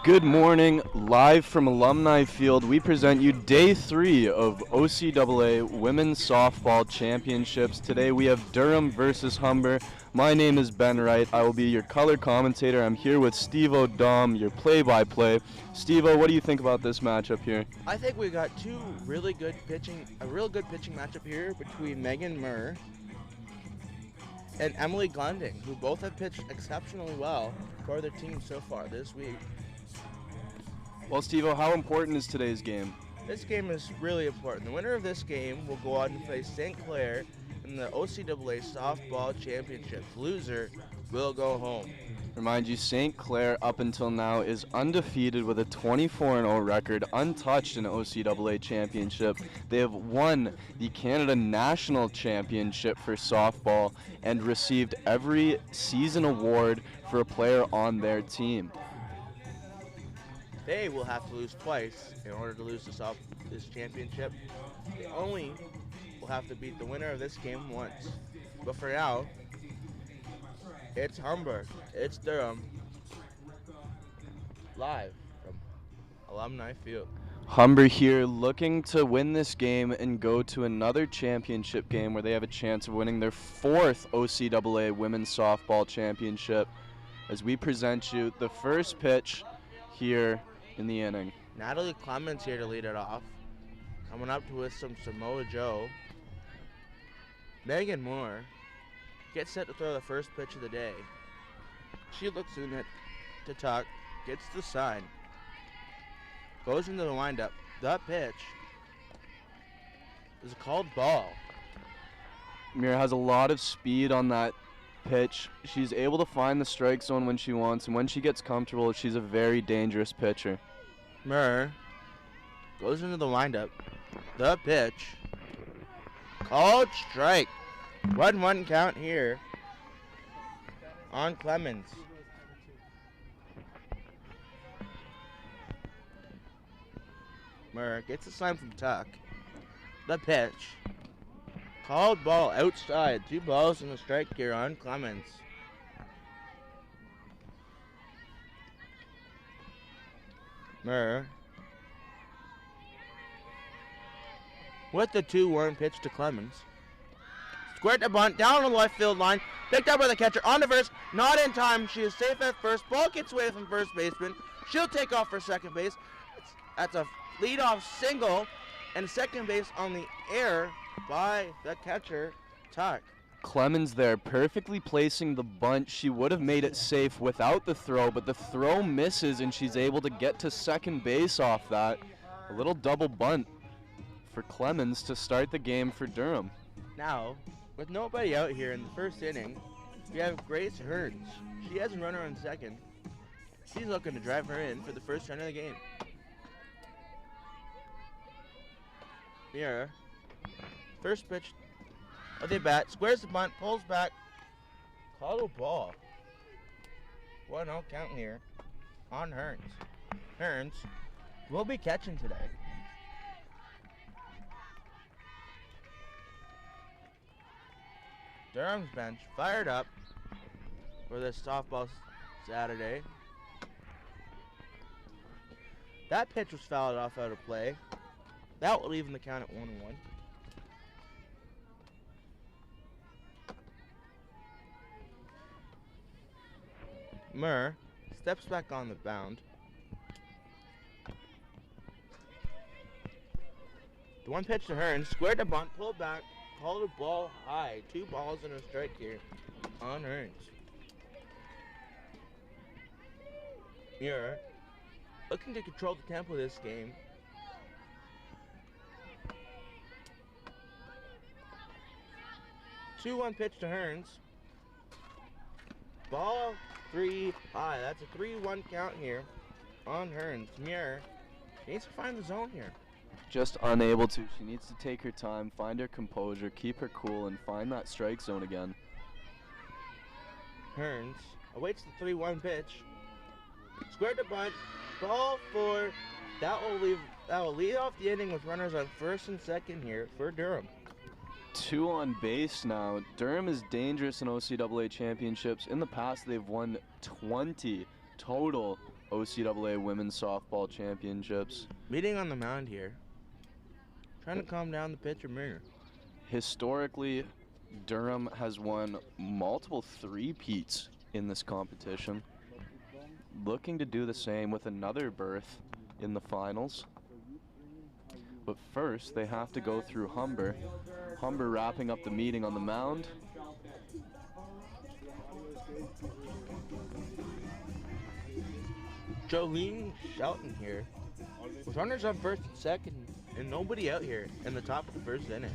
Good morning, live from Alumni Field. We present you day 3 of OCAA Women's Softball Championships. Today we have Durham versus Humber. My name is Ben Wright. I will be your color commentator. I'm here with Steve O'Dom, your play-by-play. Steve-O, what do you think about this matchup here? I think we got a real good pitching matchup here between Megan Murr and Emily Glending, who both have pitched exceptionally well for their team so far this week. Well, Steve-O, how important is today's game? This game is really important. The winner of this game will go on to face St. Clair in the OCAA Softball Championships. Loser will go home. Remind you, St. Clair up until now is undefeated with a 24-0 record, untouched in OCAA championship. They have won the Canada National Championship for softball and received every season award for a player on their team. They will have to lose twice in order to lose this championship. They only will have to beat the winner of this game once. But for now, it's Humber, it's Durham, live from Alumni Field. Humber here looking to win this game and go to another championship game where they have a chance of winning their 4th OCAA Women's Softball Championship. As we present you the first pitch here in the inning. Natalie Clemens here to lead it off. Coming up with some Samoa Joe. Megan Moore gets set to throw the first pitch of the day. She looks in it to tuck, gets the sign, goes into the windup. The pitch is a called ball. Mira has a lot of speed on that pitch. She's able to find the strike zone when she wants, and when she gets comfortable, she's a very dangerous pitcher. Murr goes into the windup. The pitch called strike. 1-1 count here on Clemens. Murr gets the sign from tuck. The pitch called ball outside. 2 balls and a strike here on Clemens. Murr with the 2-1 pitch to Clemens. Squared to bunt down the left field line. Picked up by the catcher on the first. Not in time. She is safe at first. Ball gets away from first baseman. She'll take off for second base. That's a leadoff single and second base on the air by the catcher, Tuck. Clemens there perfectly placing the bunt. She would have made it safe without the throw, but the throw misses and she's able to get to second base off that. A little double bunt for Clemens to start the game for Durham. Now, with nobody out here in the first inning, we have Grace Hearns. She has a runner on second. She's looking to drive her in for the first run of the game. Here, first pitch of the bat, squares the bunt, pulls back, called a ball. 1-0 count here on Hearns. Hearns will be catching today. Durham's bench fired up for this softball Saturday. That pitch was fouled off out of play. That will even the count at 1-1. Murr steps back on the mound. The 1 pitch to Hearns, squared the bunt, pulled back, called a ball high. 2 balls and a strike here on Hearns. Muir looking to control the tempo of this game. Two-one pitch to Hearns. Ball 3 high. That's a 3-1 count here on Hearns. Muir needs to find the zone here. Just unable to. She needs to take her time, find her composure, keep her cool, and find that strike zone again. Hearns awaits the 3-1 pitch. Squared to bunt. Ball 4. That will lead off the inning with runners on first and second here for Durham. 2 on base now. Durham is dangerous in OCAA championships. In the past, they've won 20 total OCAA Women's Softball Championships. Meeting on the mound here. Trying to calm down the pitcher Mirror. Historically, Durham has won multiple three-peats in this competition. Looking to do the same with another berth in the finals. But first, they have to go through Humber. Humber wrapping up the meeting on the mound. Jolene Shelton here. With runners on first and second, and nobody out here in the top of the first inning.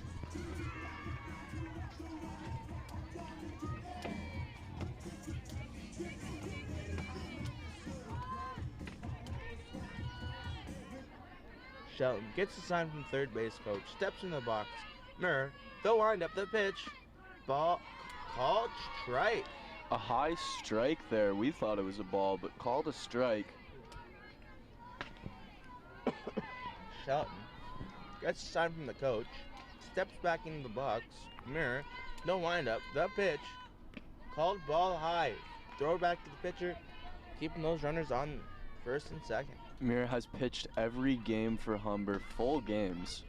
Shelton gets the sign from third base coach, steps in the box. Mirror, they'll wind up the pitch. Ball called strike. A high strike there. We thought it was a ball, but called a strike. Shelton gets a sign from the coach, steps back into the box. Mirror, no windup, the pitch. Called ball high. Throw it back to the pitcher, keeping those runners on first and second. Mirror has pitched every game for Humber, full games.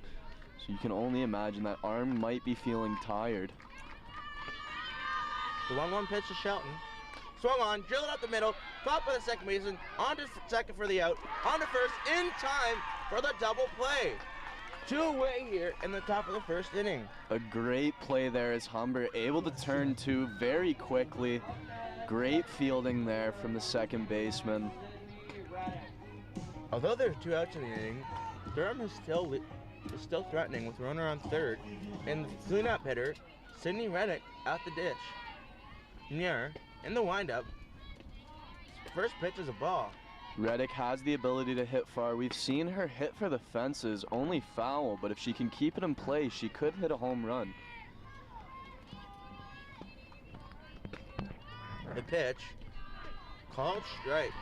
So you can only imagine that arm might be feeling tired. The 1-1 pitch to Shelton. Swung on, drilled up the middle, caught by the second baseman, on to second for the out, on to first, in time for the double play. Two-away here in the top of the first inning. A great play there as Humber able to turn two very quickly. Great fielding there from the second baseman. Although there's two outs in the inning, Durham is still threatening with a runner on third, and the cleanup hitter, Sydney Reddick, out the ditch. Near, in the windup, first pitch is a ball. Reddick has the ability to hit far. We've seen her hit for the fences, only foul, but if she can keep it in play, she could hit a home run. The pitch, called strike.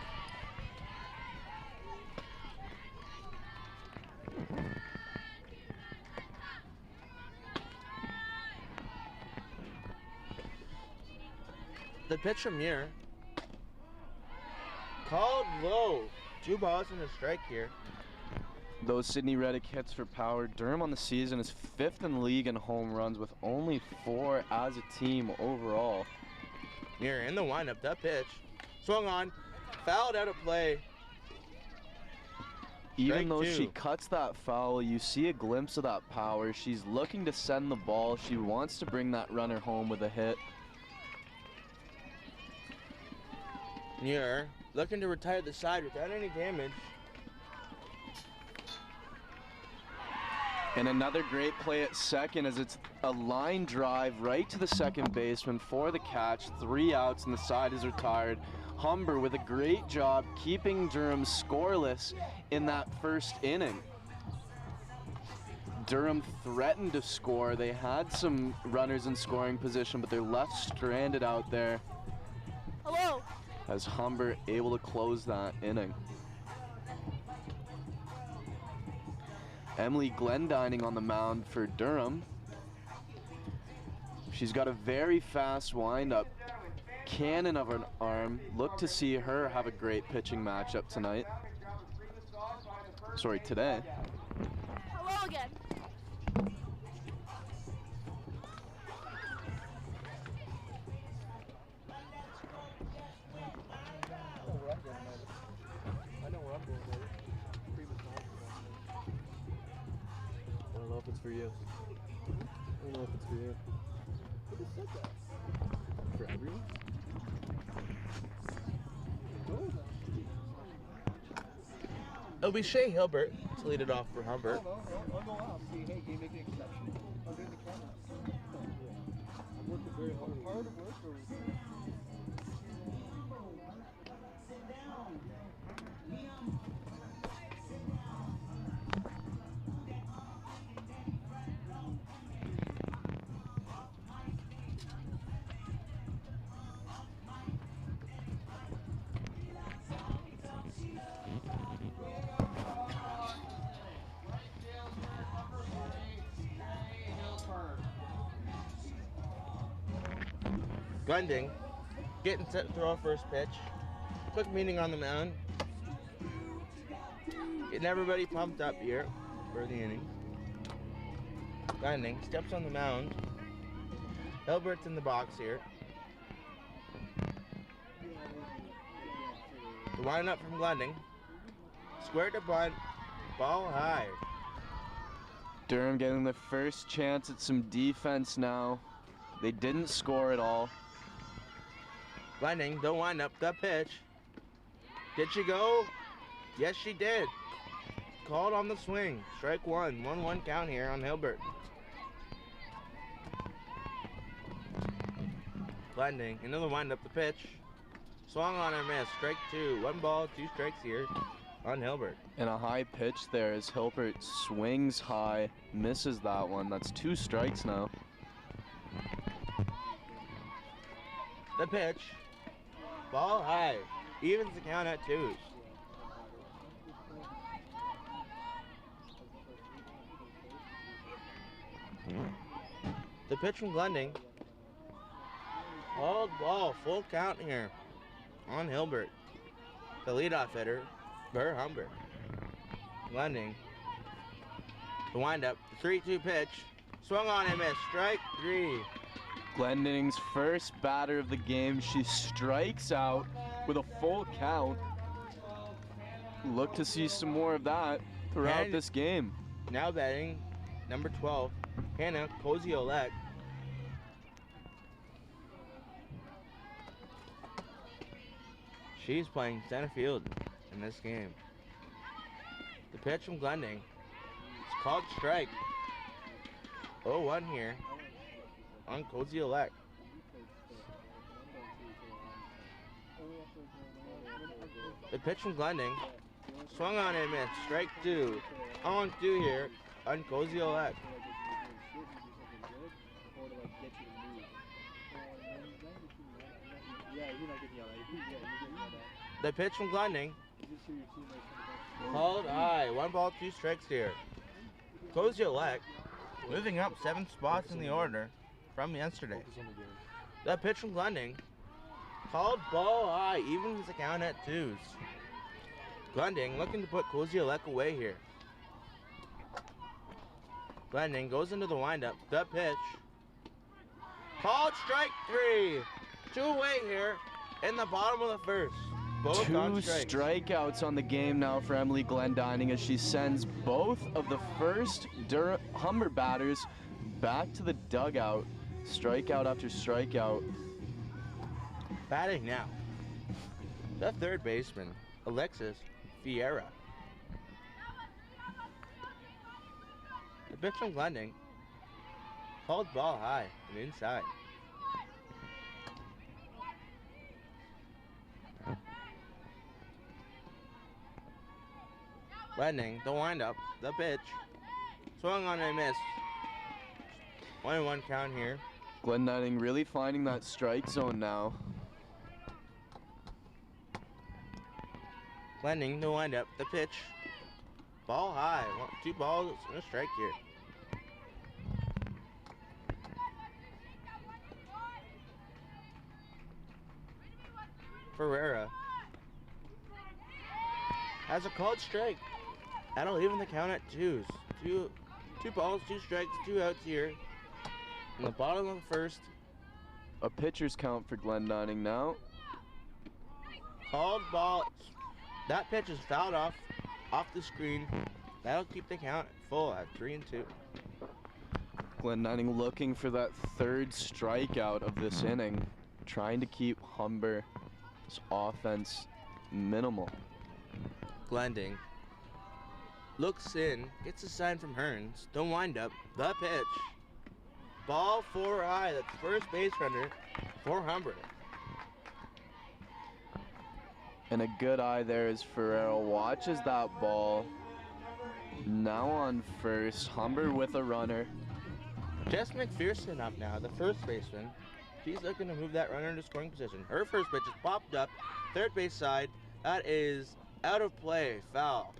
The pitch from Muir. Called low. 2 balls and a strike here. Those Sydney Reddick hits for power. Durham on the season is 5th in the league in home runs with only 4 as a team overall. Muir in the windup, that pitch. Swung on, fouled out of play. Even though she cuts that foul, you see a glimpse of that power. She's looking to send the ball. She wants to bring that runner home with a hit. Muir looking to retire the side without any damage. And another great play at second as it's a line drive right to the second baseman for the catch. 3 outs and the side is retired. Humber with a great job keeping Durham scoreless in that first inning. Durham threatened to score. They had some runners in scoring position, but they're left stranded out there. Hello. As Humber able to close that inning. Emily Glendining on the mound for Durham. She's got a very fast windup, cannon of an arm. Look to see her have a great pitching matchup tonight. Sorry, today. Hello again. I don't know if it's for you. I don't know if it's for you. Who just said that? For everyone? It'll be Shea Hilbert to lead it off for Humber. I'll go out. See, hey, can you make an exception? I'll get the camera. Yeah. I'm working very hard. Hard at work or? Glending getting set to throw a first pitch. Quick meeting on the mound. Getting everybody pumped up here for the inning. Glending steps on the mound. Hilbert's in the box here. The windup from Glending. Square to bunt. Ball high. Durham getting the first chance at some defense now. They didn't score at all. Glending, the windup, the pitch. Did she go? Yes, she did. Called on the swing. Strike one. 1-1 count here on Hilbert. Glending, into the windup, the pitch. Swung on and missed. Strike two. 1 ball, 2 strikes here on Hilbert. And a high pitch there as Hilbert swings high, misses that one. That's 2 strikes now. The pitch. Ball high. Evens the count at 2s. The pitch from Glending. Called ball. Full count here on Hilbert. The leadoff hitter for Humber. Glending. The windup. The 3-2 pitch. Swung on and missed. Strike 3. Glending's first batter of the game. She strikes out with a full count. Look to see some more of that throughout And this game. Now batting number 12, Hannah Koziolek. She's playing center field in this game. The pitch from Glending. It's called strike. 0-1 here on Koziolek. The pitch from Glending. Swung on and missed. Strike 2. 0-2 here on Koziolek. The pitch from Glending. Called high. 1 ball, 2 strikes here. Koziolek moving up 7 spots in the order from yesterday. The pitch from Glending. Called ball high. Evens the count at 2s. Glending looking to put Koziolek away here. Glending goes into the windup. The pitch. Called strike 3. 2 away here in the bottom of the first. Both 2 on strikes. strikeouts on the game now for Emily Glendining as she sends both of the first Humber batters back to the dugout. Strikeout after strikeout. Batting now. The third baseman, Alexis Fiera. The pitch from Glending. Called ball high and inside. Glending, the windup, the pitch. Swung on and missed. 1-1 count here. Glendining really finding that strike zone now. Glending, the windup, the pitch. Ball high. 2 balls and a strike here. Ferreira has a called strike. That'll even the count at 2s. Two balls, 2 strikes, 2 outs here. In the bottom of the first. A pitcher's count for Glendining now. Called ball. That pitch is fouled off the screen. That'll keep the count full at 3-2. Glendining looking for that 3rd strikeout of this inning, trying to keep Humber's offense minimal. Glending looks in, gets a sign from Hearns. Don't wind up. The pitch. Ball 4 high. That's first base runner for Humber. And a good eye there as Ferrero watches that ball. Now on first, Humber with a runner. Jess McPherson up now, the first baseman. She's looking to move that runner into scoring position. Her first pitch is popped up, third base side. That is out of play, foul.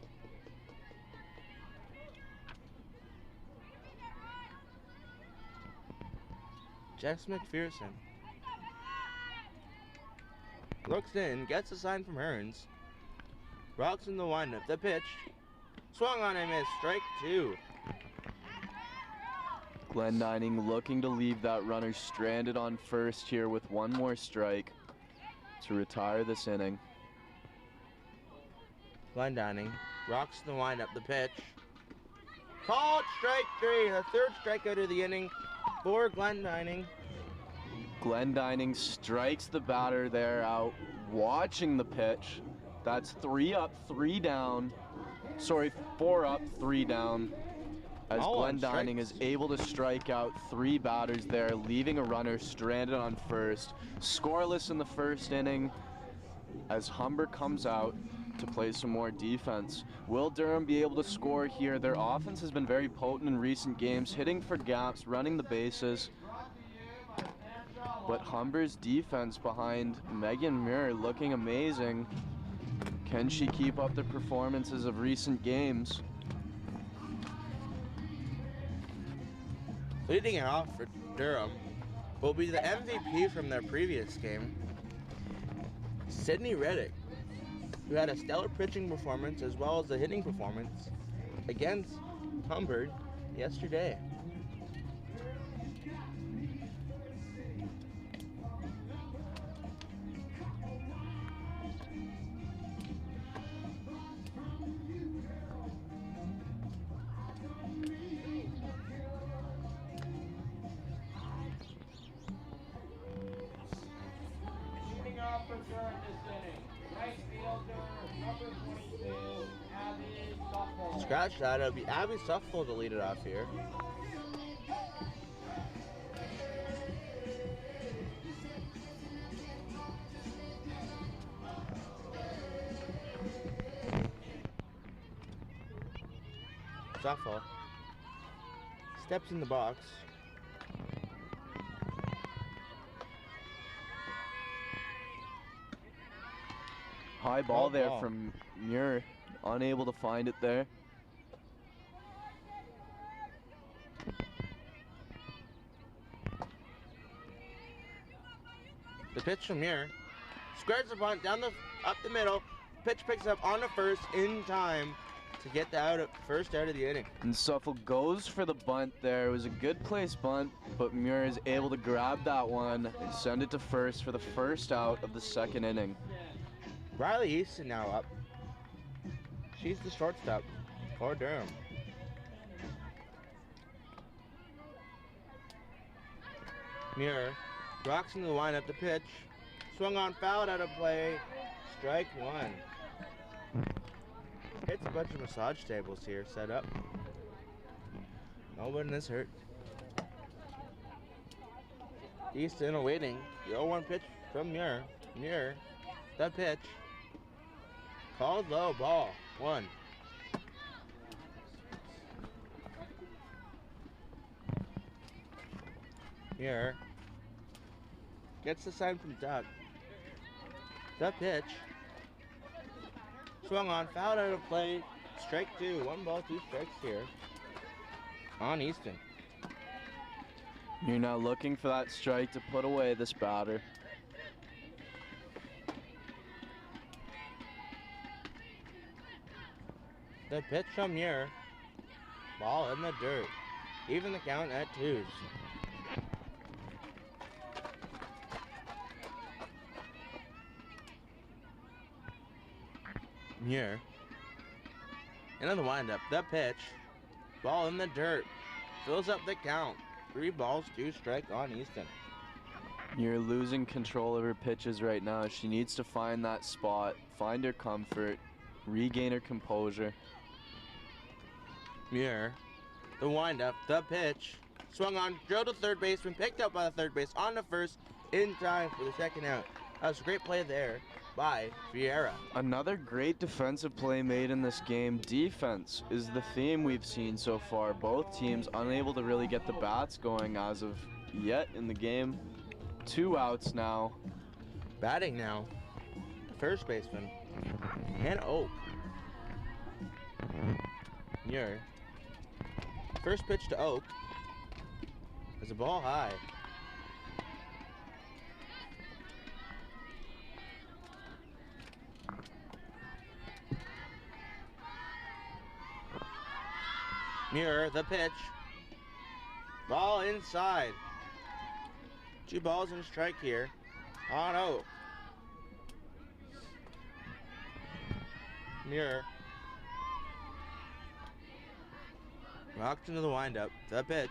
Jess McPherson looks in, gets a sign from Hearns. Rocks in the windup. The pitch. Swung on and missed. Strike 2. Glendining looking to leave that runner stranded on first here with one more strike to retire this inning. Glendining. Rocks in the windup. The pitch. Called strike 3. The third strikeout of the inning for Glendining. Glendining strikes the batter there out, watching the pitch. That's 3 up, 3 down. Sorry, 4 up, 3 down. As All on Glendining is strikes. able to strike out 3 batters there, leaving a runner stranded on first. Scoreless in the first inning as Humber comes out to play some more defense. Will Durham be able to score here? Their offense has been very potent in recent games, hitting for gaps, running the bases. But Humber's defense behind Megan Muir looking amazing. Can she keep up the performances of recent games? Leading it off for Durham will be the MVP from their previous game, Sydney Reddick, who had a stellar pitching performance as well as a hitting performance against Humber yesterday. Shooting off for Durham this inning. Right fielder, number 22, Abby Suffel. Scratch that, it'll be Abby Suffel to lead it off here. Suffel steps in the box. High ball High there ball. from Muir, unable to find it there. The pitch from here. Squares the bunt down up the middle. Pitch picks up on the first in time to get the first out of the inning. And Suffolk goes for the bunt there. It was a good place bunt, but Muir is able to grab that one and send it to first for the first out of the second inning. Riley Easton now up. She's the shortstop for Durham. Muir rocks into the windup. The pitch. Swung on, fouled out of play. Strike 1. It's a bunch of massage tables here set up. Nobody is hurt. Easton awaiting the 0-1 pitch from Muir. Muir, the pitch. Called low, ball 1. Muir gets the sign from Doug. The pitch. Swung on, fouled out of play. Strike 2. 1 ball, 2 strikes here on Easton. You're now looking for that strike to put away this batter. The pitch from Muir. Ball in the dirt. Even the count at 2s. Muir. Into the windup. The pitch. Ball in the dirt. Fills up the count. 3 balls, 2 strike on Easton. You're losing control of her pitches right now. She needs to find that spot, find her comfort, regain her composure. Muir. The windup. The pitch. Swung on. Drilled to third baseman. Picked up by the third base. On the first. In time for the second out. That was a great play there by Vieira. Another great defensive play made in this game. Defense is the theme we've seen so far. Both teams unable to really get the bats going as of yet in the game. 2 outs now. Batting now. First baseman. And Oak. Muir. First pitch to Oak. There's a ball high. Muir, the pitch. Ball inside. 2 balls and a strike here. On out. Muir. Rocks into the windup. The pitch.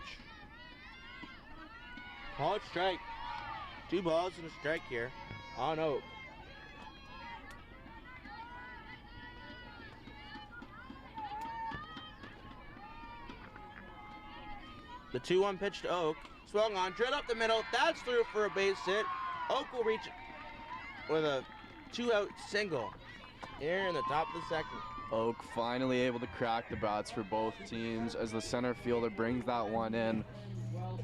Called strike. 2 balls and a strike here. On out. The 2-1 pitch to Oak. Swung on, drilled up the middle. That's through for a base hit. Oak will reach with a 2-out single here in the top of the second. Oak finally able to crack the bats for both teams as the center fielder brings that one in.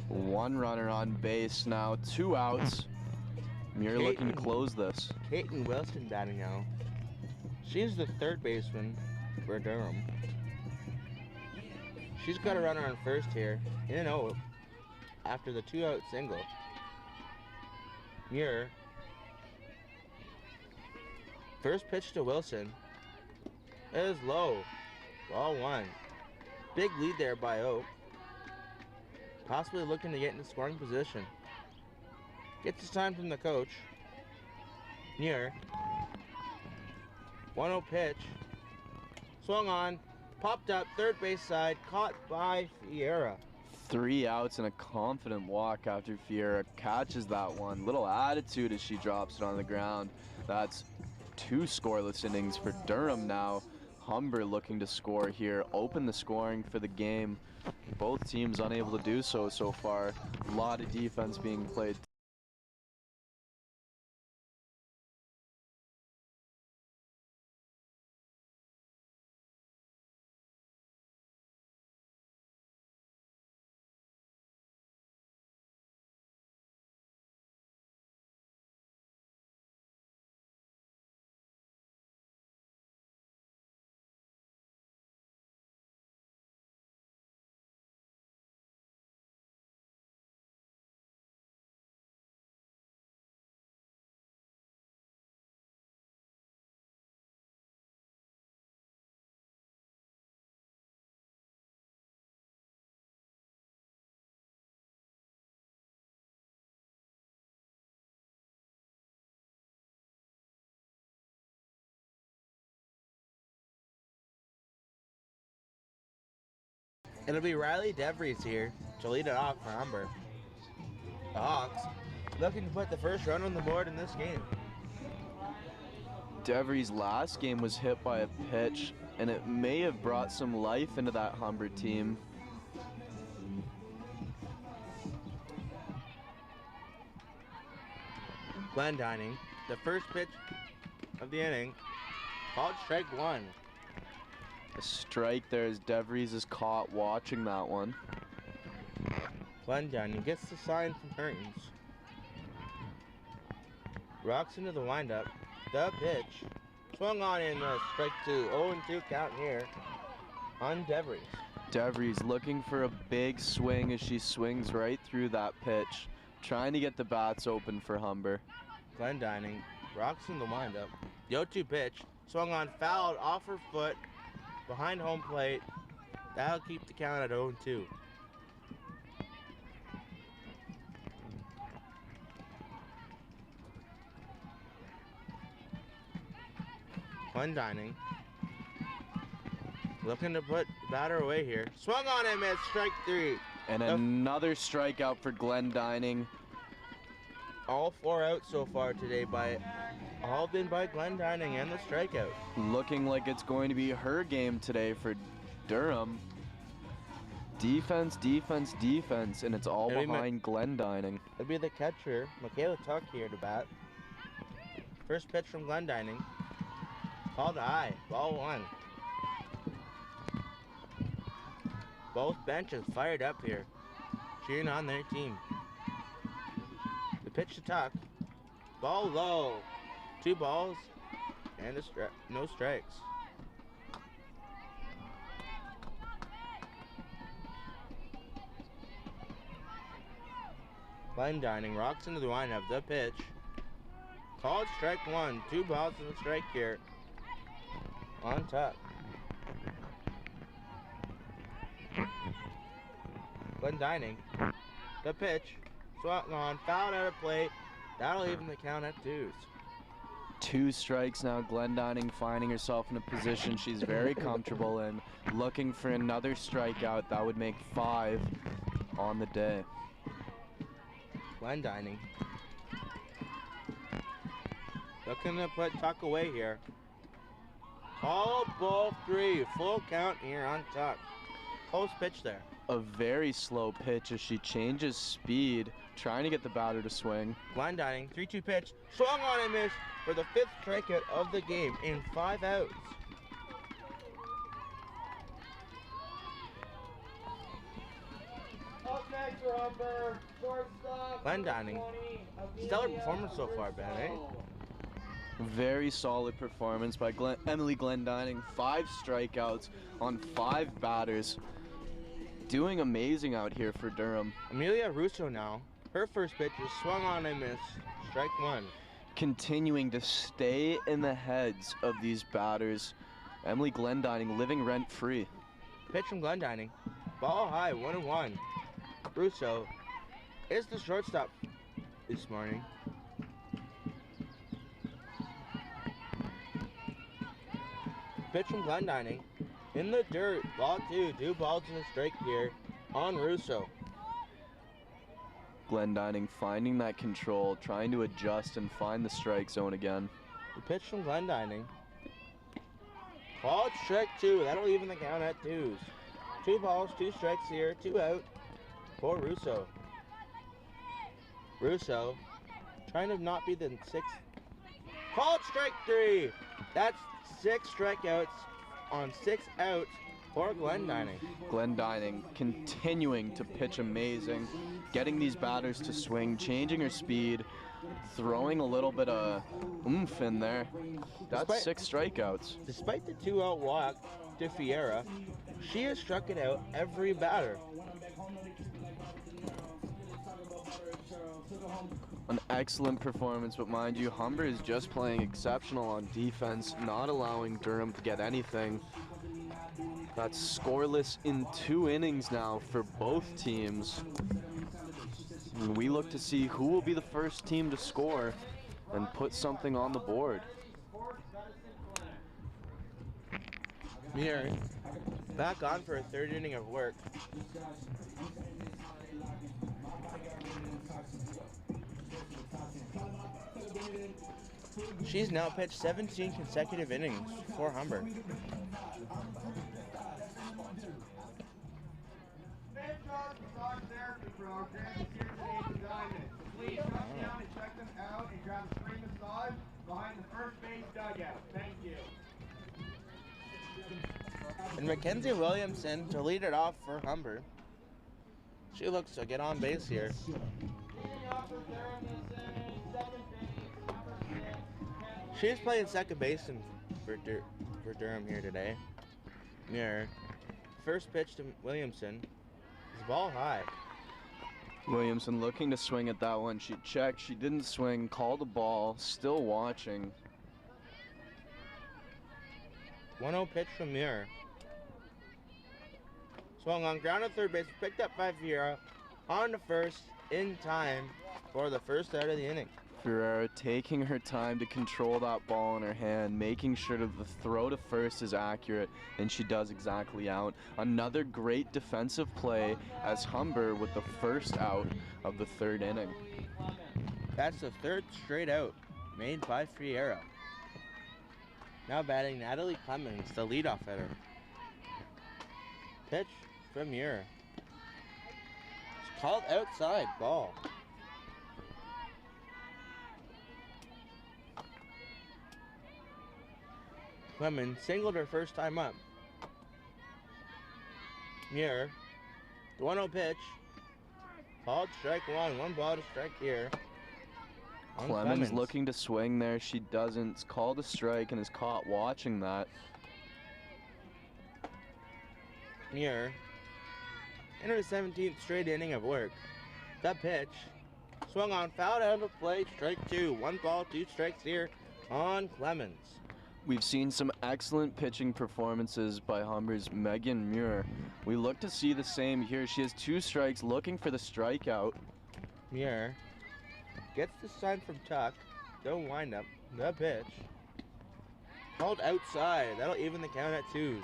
1 runner on base now, 2 outs. Muir looking to close this. Caitlin Wilson batting now. She's the 3rd baseman for Durham. She's got a runner on first here, in and out after the 2-out single. Muir. First pitch to Wilson is low. Ball 1. Big lead there by Oak. Possibly looking to get into scoring position. Gets his time from the coach. Muir. 1-0 pitch. Swung on. Popped up, 3rd base side, caught by Fiera. 3 outs and a confident walk after Fiera catches that one. Little attitude as she drops it on the ground. That's 2 scoreless innings for Durham now. Humber looking to score here, open the scoring for the game. Both teams unable to do so far. A lot of defense being played. It'll be Riley DeVries here to lead it off for Humber. The Hawks looking to put the first run on the board in this game. DeVries' last game was hit by a pitch, and it may have brought some life into that Humber team. Glendining, the first pitch of the inning, called strike 1. A strike there as DeVries is caught watching that one. Glendining gets the sign from Hearns. Rocks into the windup. The pitch. Swung on in strike 2. 0-2 count here on DeVries. DeVries looking for a big swing as she swings right through that pitch, trying to get the bats open for Humber. Glendining rocks in the windup. The 0-2 pitch. Swung on, fouled off her foot behind home plate. That'll keep the count at 0-2. Glendining looking to put the batter away here. Swung on and missed, strike 3. And another strikeout for Glendining. All 4 outs so far today all been by Glendining and the strikeout. Looking like it's going to be her game today for Durham. Defense, defense, defense, and it's all behind Glendining. It'll be the catcher, Michaela Tuck, here to bat. First pitch from Glendining. Called high, ball 1. Both benches fired up here, cheering on their team. The pitch to Tuck, ball low. 2 balls and no strikes. Glendining rocks into the windup. The pitch. Called strike 1. 2 balls and a strike here on top. Glendining. The pitch. Swung on. Fouled out of play. That'll even the count at 2s. 2 strikes now. Glendining finding herself in a position she's very comfortable in, looking for another strikeout. That would make 5 on the day. Glendining. Looking to put Tuck away here. Call ball 3. Full count here on Tuck. Close pitch there. A very slow pitch as she changes speed, trying to get the batter to swing. Glendining. 3-2 pitch. Swung on and missed for the 5th strikeout of the game in 5 outs. Up next for Humber, shortstop. Glendining. Stellar performance so far, Ben, eh? Very solid performance by Emily Glendining. 5 strikeouts on 5 batters. Doing amazing out here for Durham. Amelia Russo now. Her first pitch is swung on and missed. Strike 1. Continuing to stay in the heads of these batters. Emily Glendining living rent-free. Pitch from Glendining. Ball high, 1-1. Russo is the shortstop this morning. Pitch from Glendining. In the dirt, ball 2. 2 balls and a strike here on Russo. Glendining finding that control, trying to adjust and find the strike zone again. The pitch from Glendining. Called strike 2. That'll even the count at 2s. 2 balls, 2 strikes here, 2 out for Russo. Russo trying to not be the 6th. Called strike 3. That's 6 strikeouts on 6 outs for Glendining. Glendining continuing to pitch amazing, getting these batters to swing, changing her speed, throwing a little bit of oomph in there. That's 6 strikeouts. Despite the 2-out walk to Fiera, she has struck it out every batter. An excellent performance, but mind you, Humber is just playing exceptional on defense, not allowing Durham to get anything. That's scoreless in 2 innings now for both teams. And we look to see who will be the first team to score and put something on the board. Muir back on for a 3rd inning of work. She's now pitched 17 consecutive innings for Humber. Please come down and check them out and grab a free massage behind the first base dugout. Thank you. And Mackenzie Williamson to lead it off for Humber. She looks to get on base here. She's playing second base for Durham here today. Muir. First pitch to Williamson. Is ball high. Williamson looking to swing at that one. She checked, she didn't swing, called the ball, still watching. 1-0 pitch from Muir. Swung on, ground to third base, picked up by Fiera. On to first, in time for the first out of the inning. Ferreira taking her time to control that ball in her hand, making sure that the throw to first is accurate, and she does exactly out. Another great defensive play as Humber with the first out of the 3rd inning. That's the 3rd straight out made by Fiera. Now batting Natalie Clemens, the leadoff hitter. Pitch from Muir. It's called outside, ball. Clemens singled her first time up. Muir, the 1-0 pitch. Called strike 1, 1 ball to strike here. On Clemens looking to swing there. She doesn't. It's called a strike and is caught watching that. Muir, into the 17th straight inning of work. The pitch. Swung on, fouled out of play, strike 2. 1 ball, 2 strikes here on Clemens. We've seen some excellent pitching performances by Humber's Megan Muir. We look to see the same here. She has 2 strikes, looking for the strikeout. Muir gets the sign from Tuck. Don't wind up. The pitch. Called outside. That'll even the count at 2s.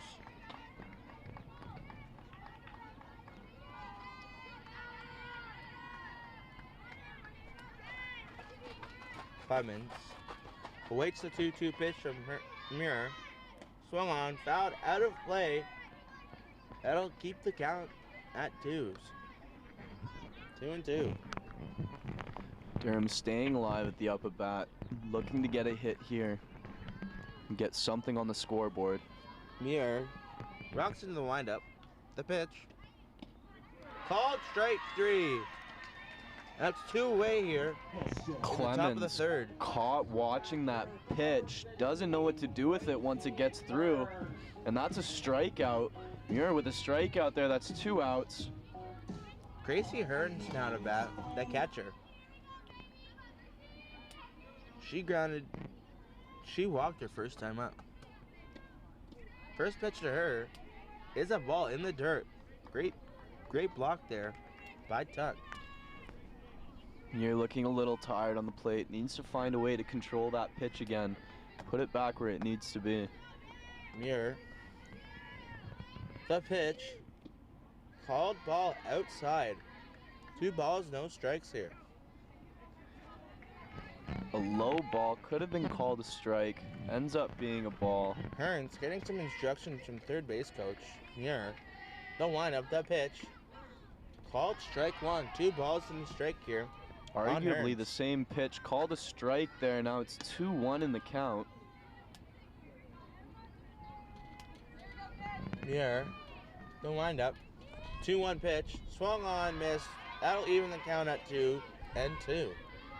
Clemens awaits the 2-2 pitch from Muir. Swung on, fouled, out of play. That'll keep the count at 2s. 2-2. Durham staying alive at the up at bat, looking to get a hit here and get something on the scoreboard. Muir rocks into the windup. The pitch. Called strike 3. That's 2 away here. Top of the Clemens 3rd. caught watching that pitch, doesn't know what to do with it once it gets through, and that's a strikeout. Muir with a strikeout there, that's 2 outs. Gracie Hearns now to bat, the catcher. She walked her first time up. First pitch to her is a ball in the dirt. Great block there by Tuck. Muir looking a little tired on the plate, needs to find a way to control that pitch again, put it back where it needs to be. Muir. The pitch. Called ball outside. 2 balls, no strikes here. A low ball could have been called a strike, ends up being a ball. Hearns getting some instructions from third base coach. Muir. The windup, the pitch. Called strike 1. 2 balls and a strike here. Arguably the same pitch, called a strike there, now it's 2-1 in the count. Muir. The windup. 2-1 pitch. Swung on, missed. That'll even the count at 2-2.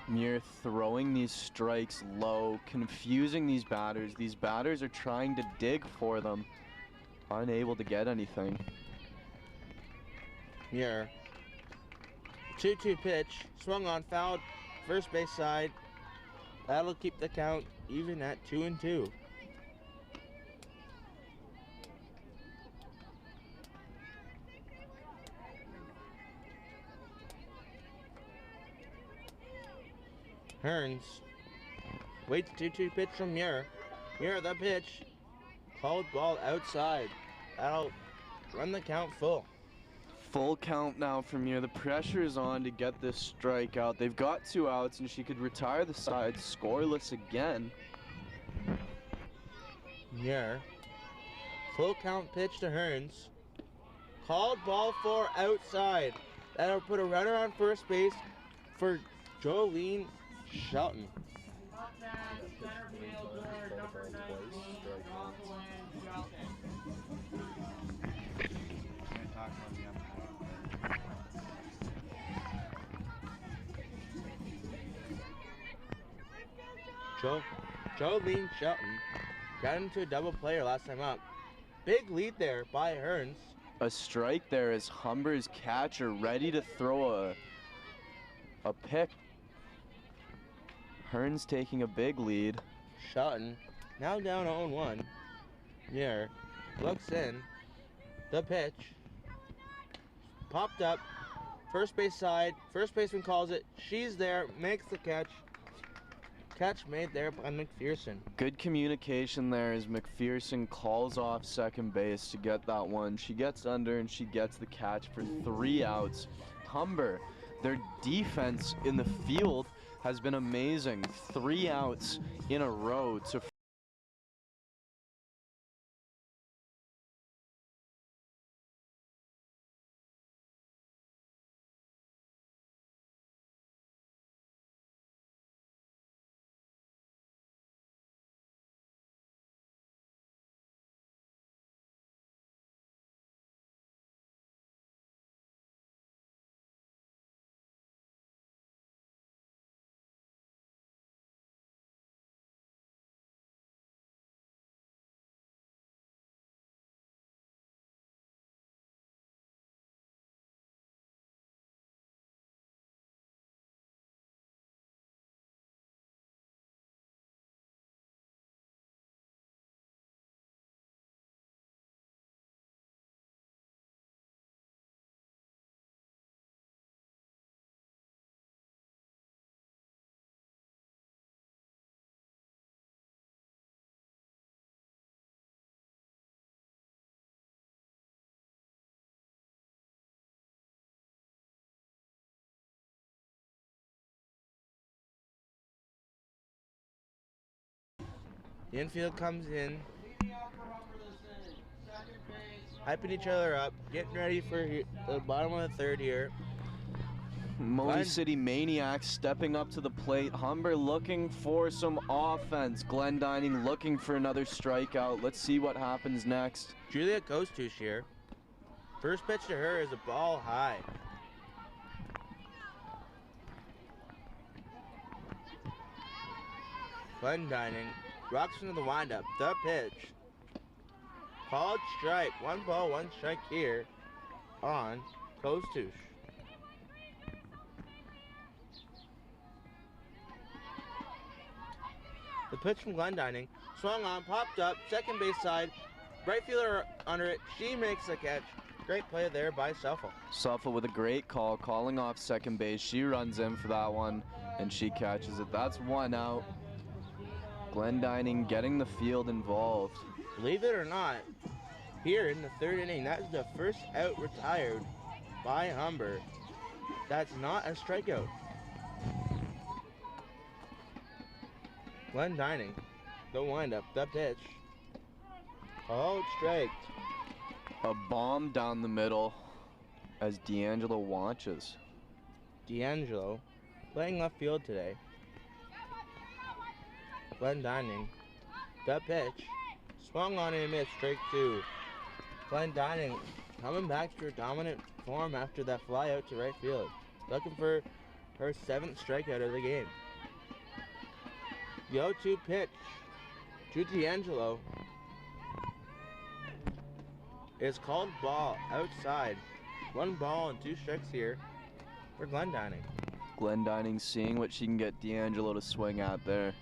Muir throwing these strikes low, confusing these batters. These batters are trying to dig for them, unable to get anything. Muir. 2-2 pitch. Swung on, fouled. First base side. That'll keep the count even at 2-2. Hearns waits 2-2 pitch from Muir. Muir the pitch. Called ball outside. That'll run the count full. Full count now from Muir. The pressure is on to get this strikeout. They've got 2 outs and she could retire the side scoreless again. Muir. Full count pitch to Hearns. Called ball 4 outside. That'll put a runner on first base for Jolene Shelton. Contact, center fielder, number 19, Jocelyn Shelton. Jolene Shelton got into a double player last time up. Big lead there by Hearns. A strike there as Humber's catcher ready to throw a pick. Hearns taking a big lead. Shelton now down 0-1. Muir looks in. The pitch. Popped up. First base side. First baseman calls it. She's there. Makes the catch. Catch made there by McPherson. Good communication there as McPherson calls off second base to get that one. She gets under and she gets the catch for 3 outs. Humber, their defense in the field has been amazing. 3 outs in a row to The infield comes in, Leading off for Humber this inning. Second base. hyping each other up, getting ready for the bottom of the third here. Moody Glenn- City Maniacs stepping up to the plate. Humber looking for some offense. Glendining looking for another strikeout. Let's see what happens next. Julia Kostush here. First pitch to her is a ball high. Glendining rocks into the windup. The pitch. Called strike. 1 ball, 1 strike here on Kostush. The pitch from Glendining swung on, popped up, second base side. Right fielder under it. She makes the catch. Great play there by Suffle. Suffle with a great call, calling off second base. She runs in for that one, and she catches it. That's 1 out. Glendining getting the field involved. Believe it or not, here in the third inning, that is the first out retired by Humber. That's not a strikeout. Glendining, the windup, the pitch. Called strike. A bomb down the middle as D'Angelo launches. D'Angelo playing left field today. Glendining, the pitch. Swung on and missed, strike 2. Glendining coming back to her dominant form after that fly out to right field. Looking for her 7th strikeout of the game. The 0-2 pitch to D'Angelo is called ball outside. 1 ball and 2 strikes here for Glendining. Glendining seeing what she can get D'Angelo to swing at there.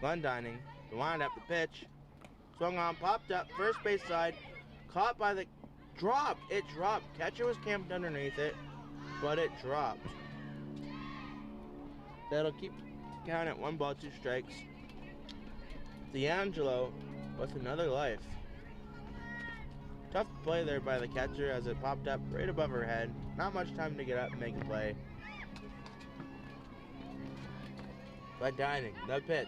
Glendining, the windup, the pitch. Swung on, popped up, first base side. Caught by the... Dropped! It dropped. Catcher was camped underneath it, but it dropped. That'll keep count at 1 ball, 2 strikes. D'Angelo with another life. Tough play there by the catcher as it popped up right above her head. Not much time to get up and make a play. Glendining, the pitch.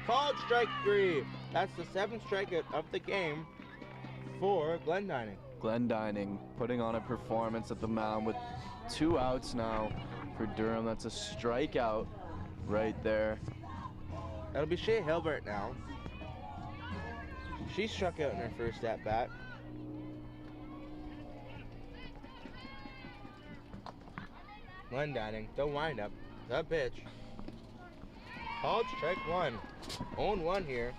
Called strike 3. That's the 7th strikeout of the game for Glendining. Glendining putting on a performance at the mound with 2 outs now for Durham. That's a strikeout right there. That'll be Shea Hilbert now. She struck out in her first at bat. Glendining, the windup, the pitch. Called strike 1. 0-1 here.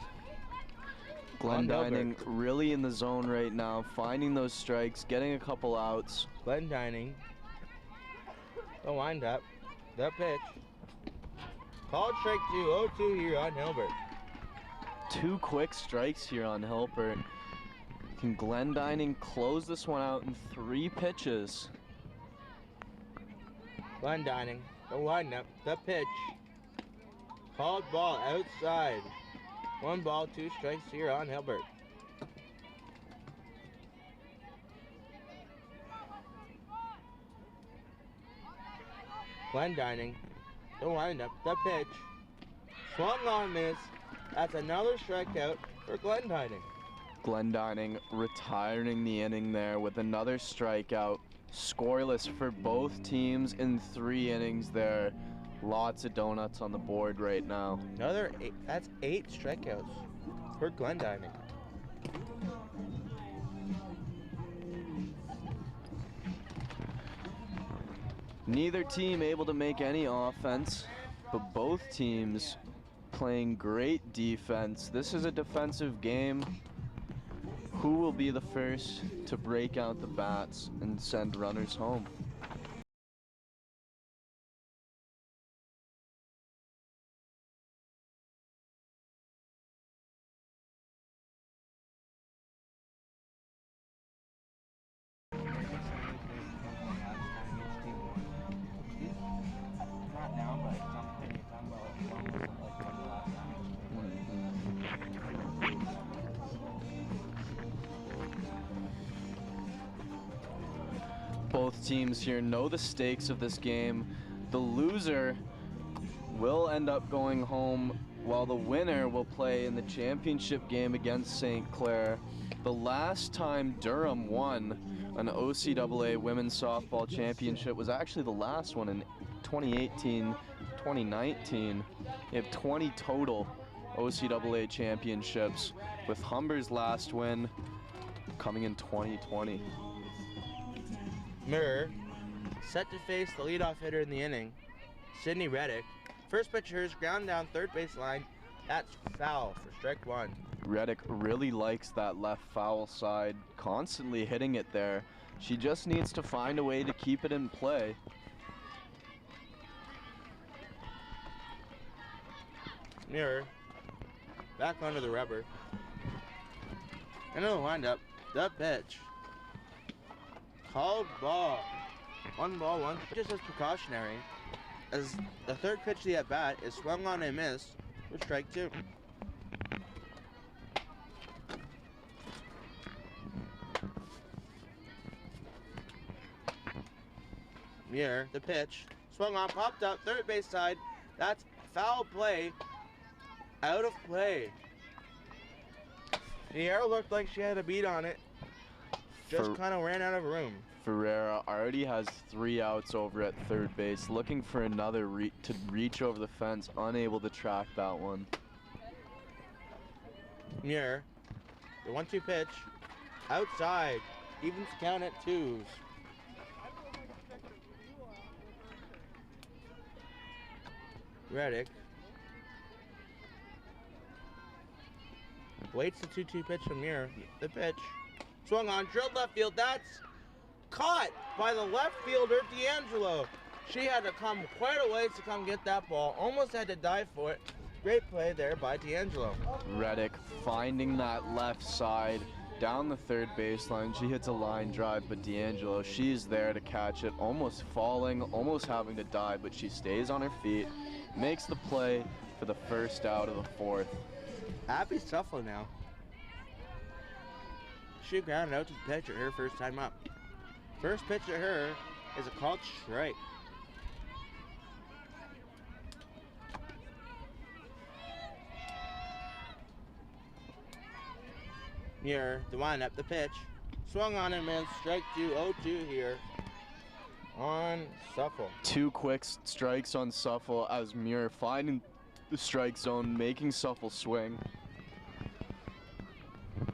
Glendining really in the zone right now, finding those strikes, getting a couple outs. Glendining, the windup, the pitch. Called strike 2. 0-2 here on Hilbert. 2 quick strikes here on Hilbert. Can Glendining close this one out in 3 pitches? Glendining, the windup, the pitch. Called ball outside. 1 ball, 2 strikes here on Hilbert. Glendining, the windup, the pitch. Swung on miss. That's another strikeout for Glendining. Glendining retiring the inning there with another strikeout. Scoreless for both teams in 3 innings there. Lots of donuts on the board right now. Another 8, that's 8 strikeouts for Glendining. Neither team able to make any offense, but both teams playing great defense. This is a defensive game. Who will be the first to break out the bats and send runners home? Both teams here know the stakes of this game. The loser will end up going home while the winner will play in the championship game against St. Clair. The last time Durham won an OCAA women's softball championship was actually the last one in 2018, 2019. They have 20 total OCAA championships, with Humber's last win coming in 2020. Mirror, set to face the leadoff hitter in the inning, Sydney Reddick. First pitcher is ground down third base line. That's foul for strike one. Reddick really likes that left foul side, constantly hitting it there. She just needs to find a way to keep it in play. Mirror, back under the rubber. Into the windup, the pitch. Called ball. 1 ball, 1. Just as precautionary, as the third pitch of the at bat is swung on and missed for strike two. Mirror, the pitch, swung on, popped up, third base side. That's foul play. Out of play. The arrow looked like she had a beat on it. Just kind of ran out of room. Ferreira already has 3 outs over at third base, looking for another to reach over the fence, unable to track that one. Muir, the 1-2 pitch, outside, evens count at 2s. Reddick waits the 2-2 pitch from Muir. The pitch swung on, drilled left field. That's caught by the left fielder, D'Angelo. She had to come quite a ways to come get that ball. Almost had to dive for it. Great play there by D'Angelo. Reddick finding that left side down the third baseline. She hits a line drive, but D'Angelo, she's there to catch it, almost falling, almost having to dive, but she stays on her feet, makes the play for the first out of the fourth. Abby Suffle now. She grounded out to the pitcher her first time up. First pitch to her is a called strike. Muir, the windup, the pitch. Swung on and missed. Strike 2, 0-2 here on Suffle. 2 quick strikes on Suffle as Muir finding the strike zone, making Suffle swing.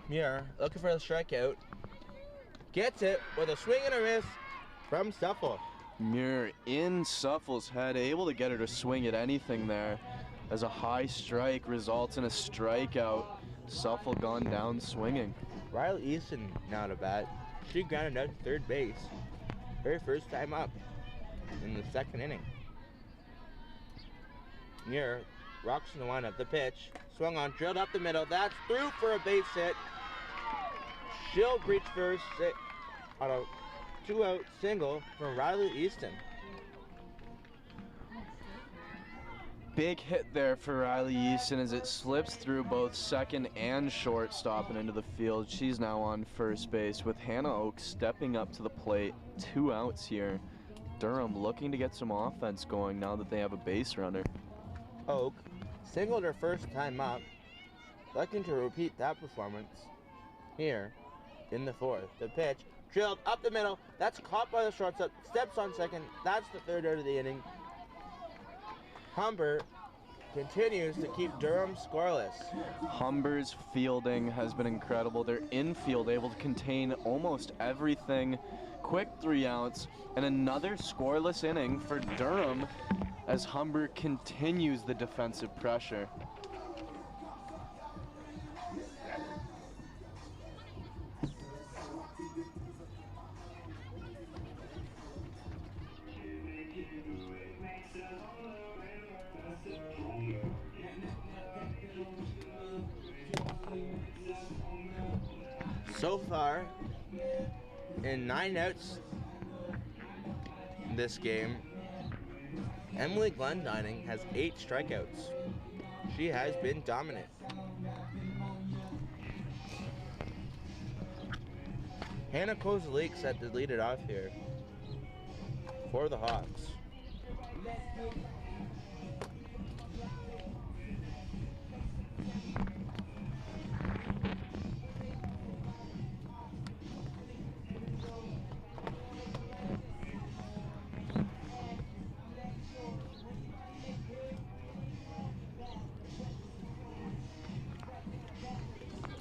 Muir looking for the strikeout. Gets it with a swing and a miss from Suffle. Muir in Suffle's head, able to get her to swing at anything there, as a high strike results in a strikeout. Suffle gone down swinging. Riley Easton now to bat. She grounded out to third base. Her first time up in the second inning. Muir rocks in the windup. The pitch swung on, drilled up the middle. That's through for a base hit. She'll reach first on a 2-out single from Riley Easton. Big hit there for Riley Easton as it slips through both second and shortstop and into the field. She's now on first base with Hannah Oak stepping up to the plate. 2 outs here. Durham looking to get some offense going now that they have a base runner. Oak singled her first time up, looking to repeat that performance here in the fourth. The pitch drilled up the middle. That's caught by the shortstop. Steps on second. That's the third out of the inning. Humber continues to keep Durham scoreless. Humber's fielding has been incredible. Their infield able to contain almost everything. Quick 3 outs and another scoreless inning for Durham as Humber continues the defensive pressure. So far, in 9 outs this game, Emily Glendining has 8 strikeouts. She has been dominant. Hannah Kozalik set to lead it off here for the Hawks.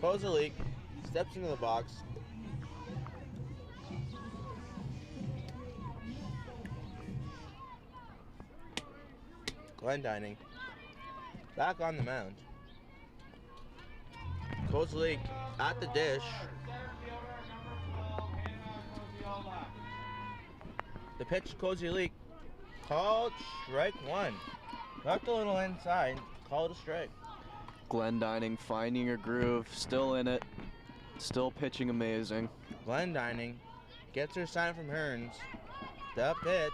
Kozalik steps into the box. Glendining back on the mound. Kozalik at the dish. The pitch to Kozalik. Called strike one. Left a little inside. Called a strike. Glendining finding her groove, still in it, still pitching amazing. Glendining gets her sign from Hearns. The pitch.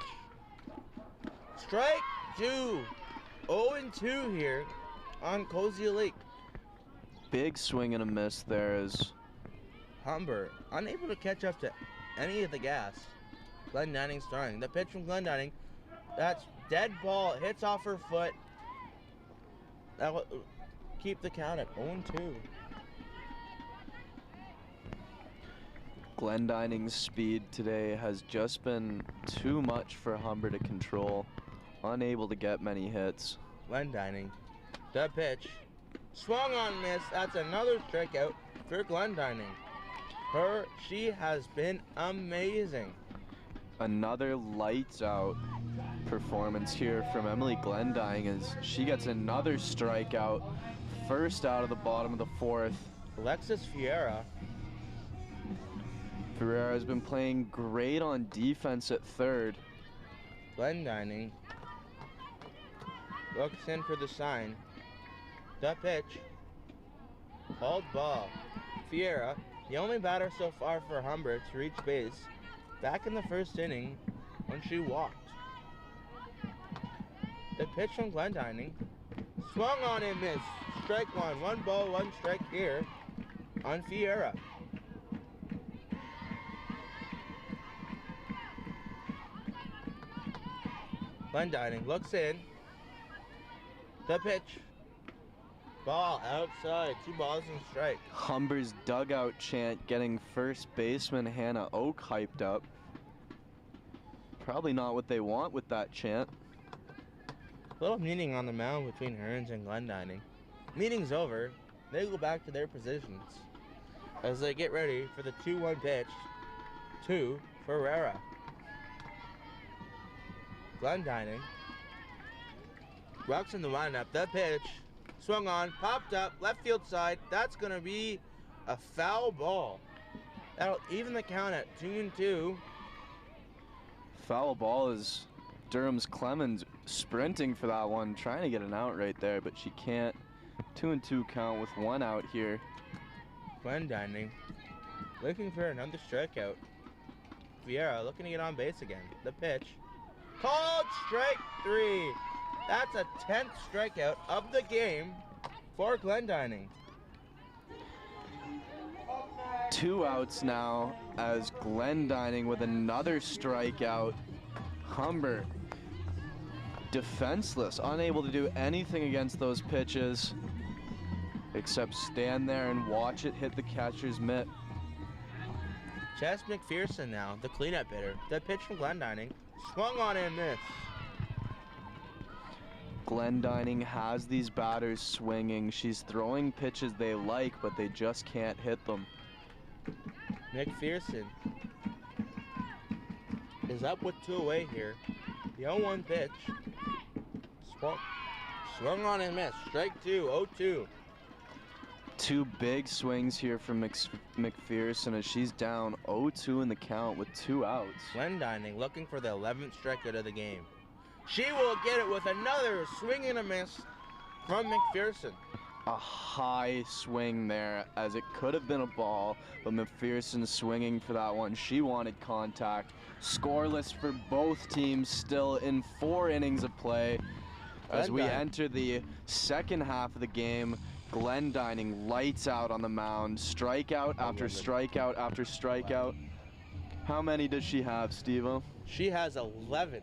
Strike two. 0-2 here on Kozalik. Big swing and a miss there as Humber unable to catch up to any of the gas. Glendining starting. The pitch from Glendining. That's dead ball. It hits off her foot. That will keep the count at 0-2. Glendining's speed today has just been too much for Humber to control. Unable to get many hits. Glendining. The pitch. Swung on, miss. That's another strikeout for Glendining. She has been amazing. Another lights out performance here from Emily Glendining as she gets another strikeout. First out of the bottom of the fourth. Alexis Ferreira Ferreira has been playing great on defense at third. Glendining looks in for the sign. The pitch. Called ball. Ferreira, the only batter so far for Humber to reach base, back in the first inning when she walked. The pitch from Glendining. Swung on and missed. Strike one. 1 ball, 1 strike here on Ferreira. Glendining looks in. The pitch. Ball outside. 2 balls and strike. Humber's dugout chant getting first baseman Hannah Oak hyped up. Probably not what they want with that chant. Little meeting on the mound between Hearns and Glendining. Meeting's over. They go back to their positions as they get ready for the 2-1 pitch to Ferreira. Glendining rocks in the windup. The pitch swung on, popped up, left field side. That's going to be a foul ball. That'll even the count at 2-2. Foul ball is Durham's Clemens sprinting for that one, trying to get an out right there, but she can't. 2-2 count with 1 out here. Glendining looking for another strikeout. Vieira looking to get on base again. The pitch. Called strike 3. That's a 10th strikeout of the game for Glendining. 2 outs now as Glendining with another strikeout. Humber defenseless, unable to do anything against those pitches except stand there and watch it hit the catcher's mitt. Chess McPherson now, the cleanup hitter. The pitch from Glendining. Swung on and missed. Glendining has these batters swinging. She's throwing pitches they like, but they just can't hit them. McPherson is up with 2 away here. The 0-1 pitch. Swung on and missed. Strike 2, 0-2. 2 big swings here from McPherson as she's down 0-2 in the count with 2 outs. Glendining looking for the 11th strikeout of the game. She will get it with another swing and a miss from McPherson. A high swing there as it could have been a ball, but McPherson swinging for that one. She wanted contact. Scoreless for both teams still in 4 innings of play. As we enter the second half of the game, Glendining lights out on the mound. Strikeout after strikeout after strikeout. How many does she have, Steve-O? She has 11.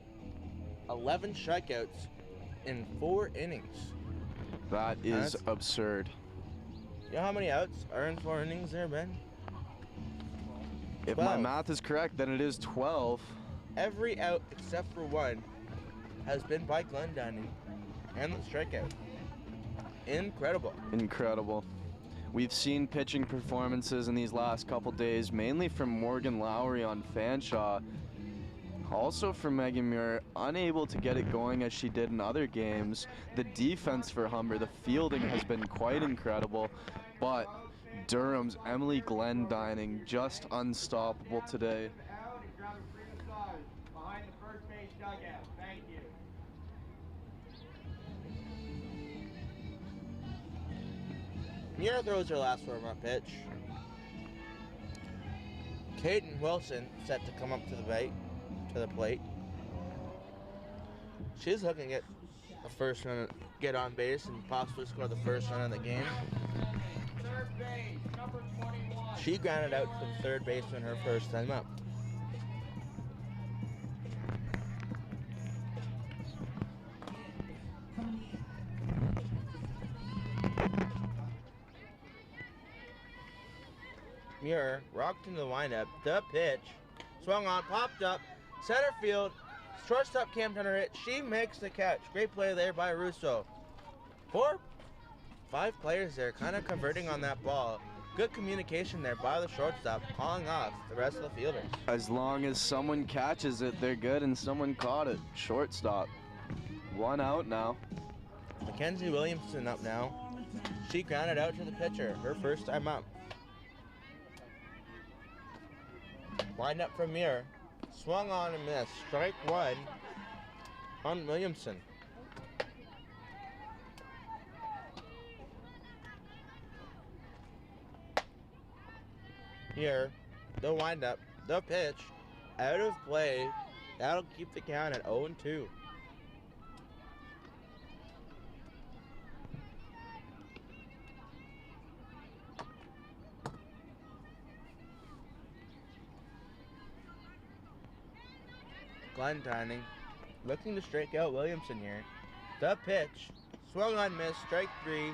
11 strikeouts in 4 innings. That is absurd. You know how many outs are in 4 innings there, Ben? If my math is correct, then it is 12. Every out except for 1 has been by Glendining and the strikeout. Incredible. Incredible. We've seen pitching performances in these last couple days, mainly from Morgan Lowry on Fanshawe. Also for Megan Muir, unable to get it going as she did in other games. The defense for Humber, the fielding has been quite incredible, but Durham's Emily Glendining just unstoppable today. Out and grab a free massage behind the first base dugout. Thank you. Muir throws her last warm-up pitch. Caden Wilson set to come up to the plate. She's looking at the first run, get on base and possibly score the first run of the game. Third base, number 21. She grounded out to the third baseman her first time up. Muir rocked into the windup. The pitch swung on, popped up, center field. Shortstop camped on her hit. She makes the catch. Great play there by Russo. 5 players there kind of converting on that ball. Good communication there by the shortstop, calling off the rest of the fielders. As long as someone catches it, they're good, and someone caught it. Shortstop. 1 out now. Mackenzie Williamson up now. She grounded out to the pitcher, her first time up. Wind up from Muir. Swung on and missed. Strike 1 on Williamson. Here, the windup, the pitch, out of play. That'll keep the count at 0-2. Glendining looking to strike out Williamson here. The pitch, swung on, miss, strike 3.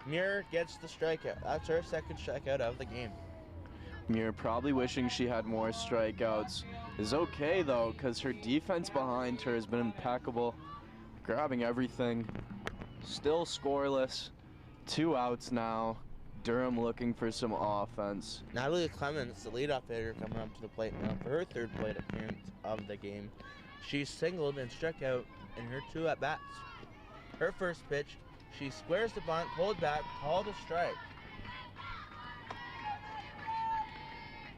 Muir gets the strikeout. That's her second strikeout of the game. Muir probably wishing she had more strikeouts. Is okay though, because her defense behind her has been impeccable, grabbing everything. Still scoreless. 2 outs now. Durham looking for some offense. Natalie Clemens, the leadoff hitter, coming up to the plate now for her third plate appearance of the game. She singled and struck out in her 2 at-bats. Her first pitch, she squares the bunt, pulled back, called a strike.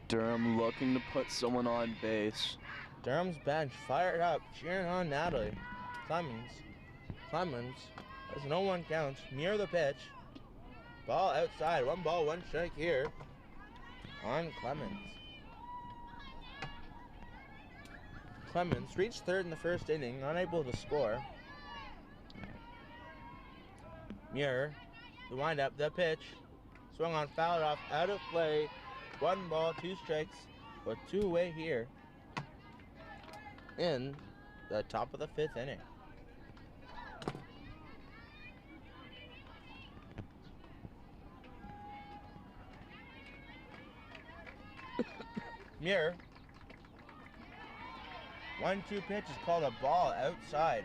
Durham looking to put someone on base. Durham's bench fired up, cheering on Natalie. Clemens, as no one counts, near the pitch. Ball outside, 1 ball, 1 strike here on Clemens. Clemens reached third in the first inning, unable to score. Muir, the windup, the pitch, swung on, fouled off, out of play. 1 ball, 2 strikes, with 2 away here in the top of the 5th inning. Muir, 1-2 pitch is called a ball outside.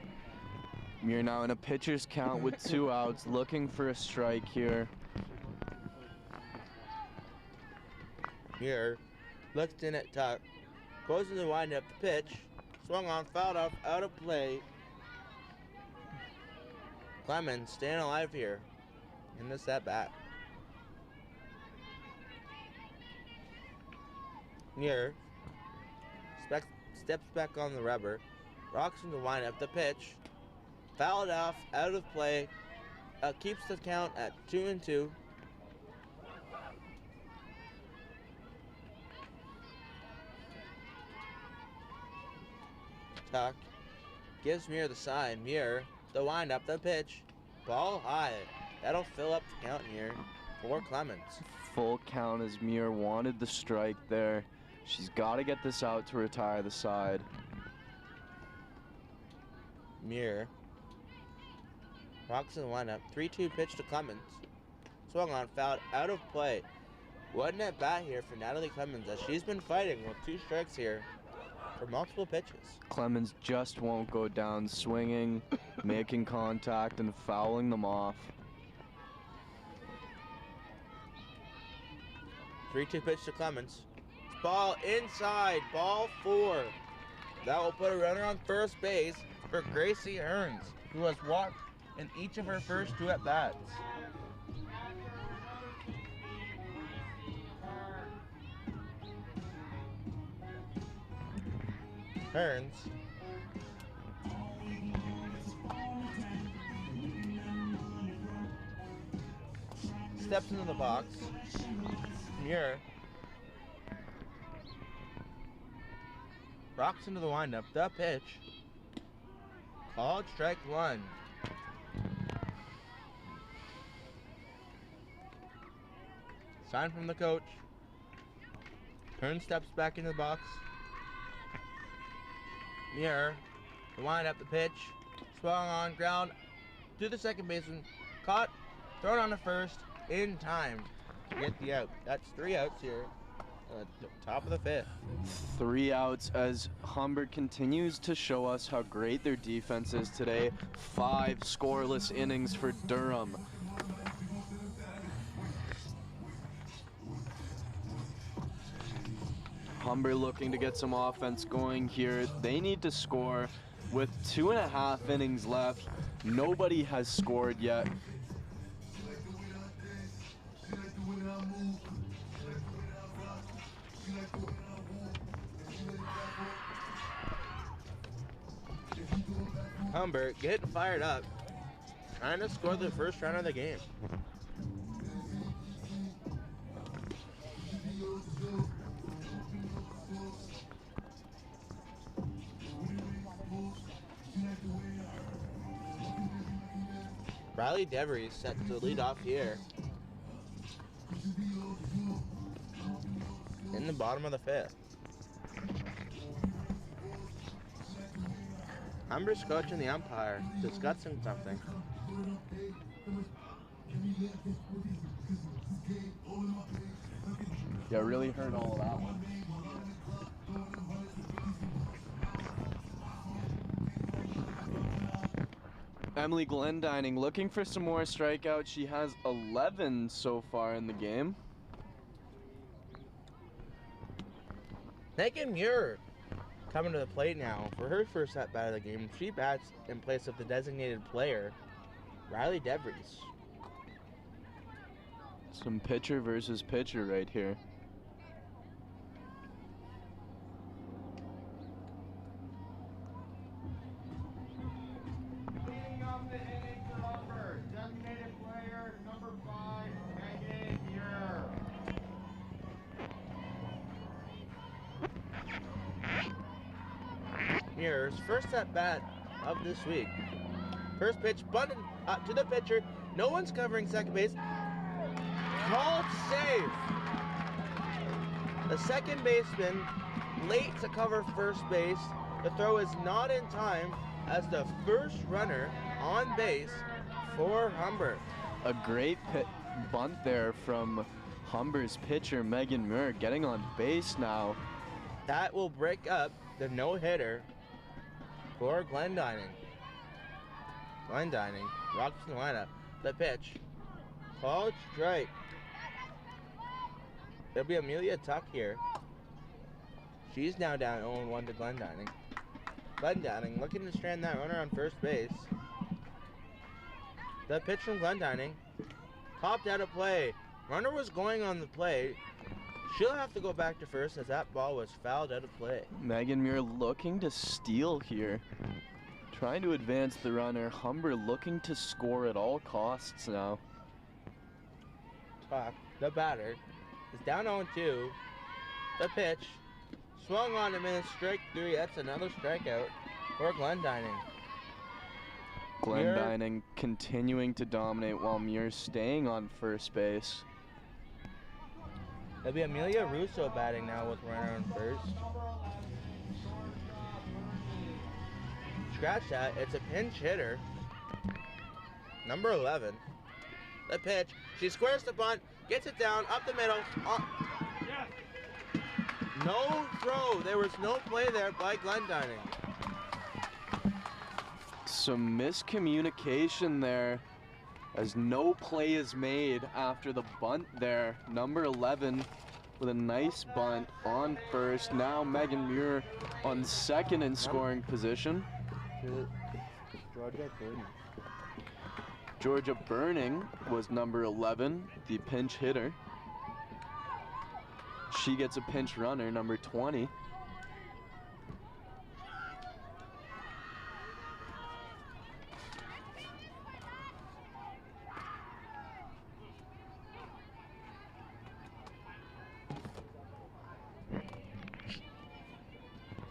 Muir now in a pitcher's count with 2 outs, looking for a strike here. Muir looks in at tuck, goes in the windup, the pitch, swung on, fouled off, out of play. Clemens staying alive here in this at bat. Muir steps back on the rubber, rocks in the windup, the pitch, fouled off, out of play, keeps the count at 2-2. Tuck gives Muir the sign. Muir, the windup, the pitch, ball high. That'll fill up the count here for Clemens. Full count as Muir wanted the strike there. She's got to get this out to retire the side. Muir rocks in the windup. 3-2 pitch to Clemens. Swung on, fouled, out of play. One at bat here for Natalie Clemens as she's been fighting with 2 strikes here for multiple pitches. Clemens just won't go down, swinging, making contact, and fouling them off. 3-2 pitch to Clemens. Ball inside, ball 4. That will put a runner on first base for Gracie Hearns, who has walked in each of her first 2 at-bats. Hearns steps into the box. Muir rocks into the windup. The pitch. Called strike 1. Sign from the coach. Hearns steps back into the box. Muir, the windup, the pitch. Swung on ground to the second baseman. Caught, thrown on to first in time to get the out. That's 3 outs here at the top of the 5th. 3 outs as Humber continues to show us how great their defense is today. 5 scoreless innings for Durham. Humber looking to get some offense going here. They need to score with 2.5 innings left. Nobody has scored yet. Humber getting fired up, trying to score the first run of the game. Riley DeVries set to lead off here in the bottom of the 5th. Humber's coach and the umpire discussing something. Yeah, really heard all of that one. Emily Glendining looking for some more strikeouts. She has 11 so far in the game. Megan Muir coming to the plate now for her first at-bat of the game. She bats in place of the designated player, Riley DeVries. Some pitcher versus pitcher right here. Leading off the inning for Humber, designated player number 5, Megan Muir. Muir's first at-bat of this week. First pitch bunted up to the pitcher. No one's covering second base. Called safe. The second baseman late to cover first base. The throw is not in time as the first runner on base for Humber. A great bunt there from Humber's pitcher, Megan Muir, getting on base now. That will break up the no-hitter for Glendining. Glendining rocks in the lineup. The pitch. Called strike. There'll be Amelia Tuck here. She's now down 0-1 to Glendining. Glendining looking to strand that runner on first base. The pitch from Glendining. Popped out of play. Runner was going on the play. She'll have to go back to first as that ball was fouled out of play. Megan Muir looking to steal here. Trying to advance the runner. Humber looking to score at all costs now. Tuck, the batter, is down 0-2. The pitch. Swung on him in strike 3. That's another strikeout for Glendining. Glendining continuing to dominate while Muir staying on first base. There'll be Amelia Russo batting now with runner on first. Scratch that. It's a pinch hitter. Number 11. The pitch. She squares the bunt. Gets it down. Up the middle. No throw. There was no play there by Glendining. Some miscommunication there as no play is made after the bunt there. Number 11 with a nice bunt on first. Now Megan Muir on second in scoring position. Georgia Burning. Georgia Burning was number 11, the pinch hitter. She gets a pinch runner, number 20.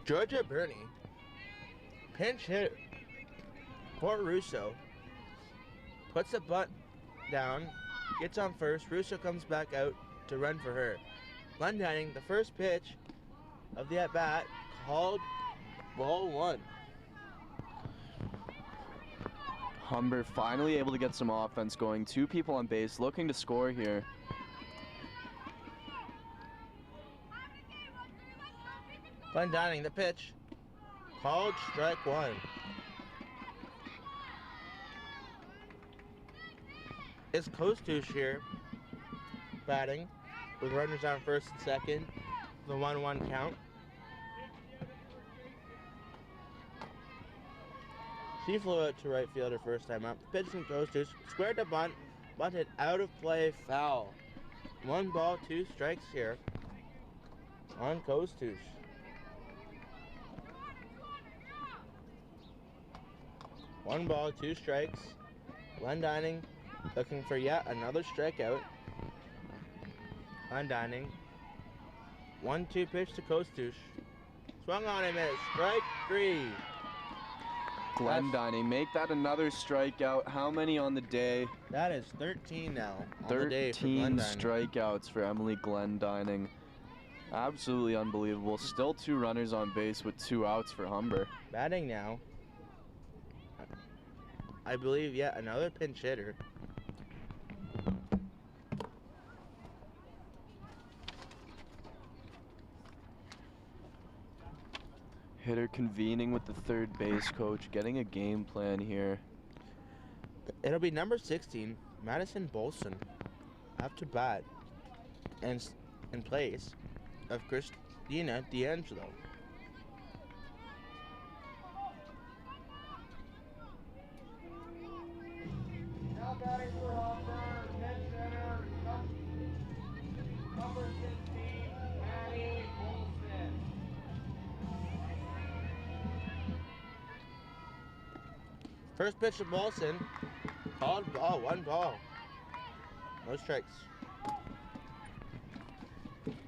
Georgia Burney, pinch hit for Russo, puts the bunt down, gets on first. Russo comes back out to run for her. Glendining, the first pitch of the at-bat, called ball one. Humber finally able to get some offense going. 2 people on base looking to score here. Glendining, the pitch, called strike one. It's Kostush here, batting, with runners on first and second, the 1-1 count. She flew out to right field her first time up. The pitch from Kostush, squared to bunt, bunted out of play, foul. 1 ball, 2 strikes here on Kostush. One ball, 2 strikes. Glendining looking for yet another strikeout. Glendining. 1-2 pitch to Kostush. Swung on and missed. Strike 3. Glendining, make that another strikeout. How many on the day? That is 13 now on the day for 13 Glendining. strikeouts for Emily Glendining. Absolutely unbelievable. Still 2 runners on base with 2 outs for Humber. Batting now, I believe yet another pinch hitter. Hitter convening with the third base coach, getting a game plan here. It'll be number 16, Madison Bolson, up to bat, and in place of Christina D'Angelo. Now batting for Humber, dead center, number 16, Maddie Olson. First pitch to Bolson, called ball, 1 ball. No strikes.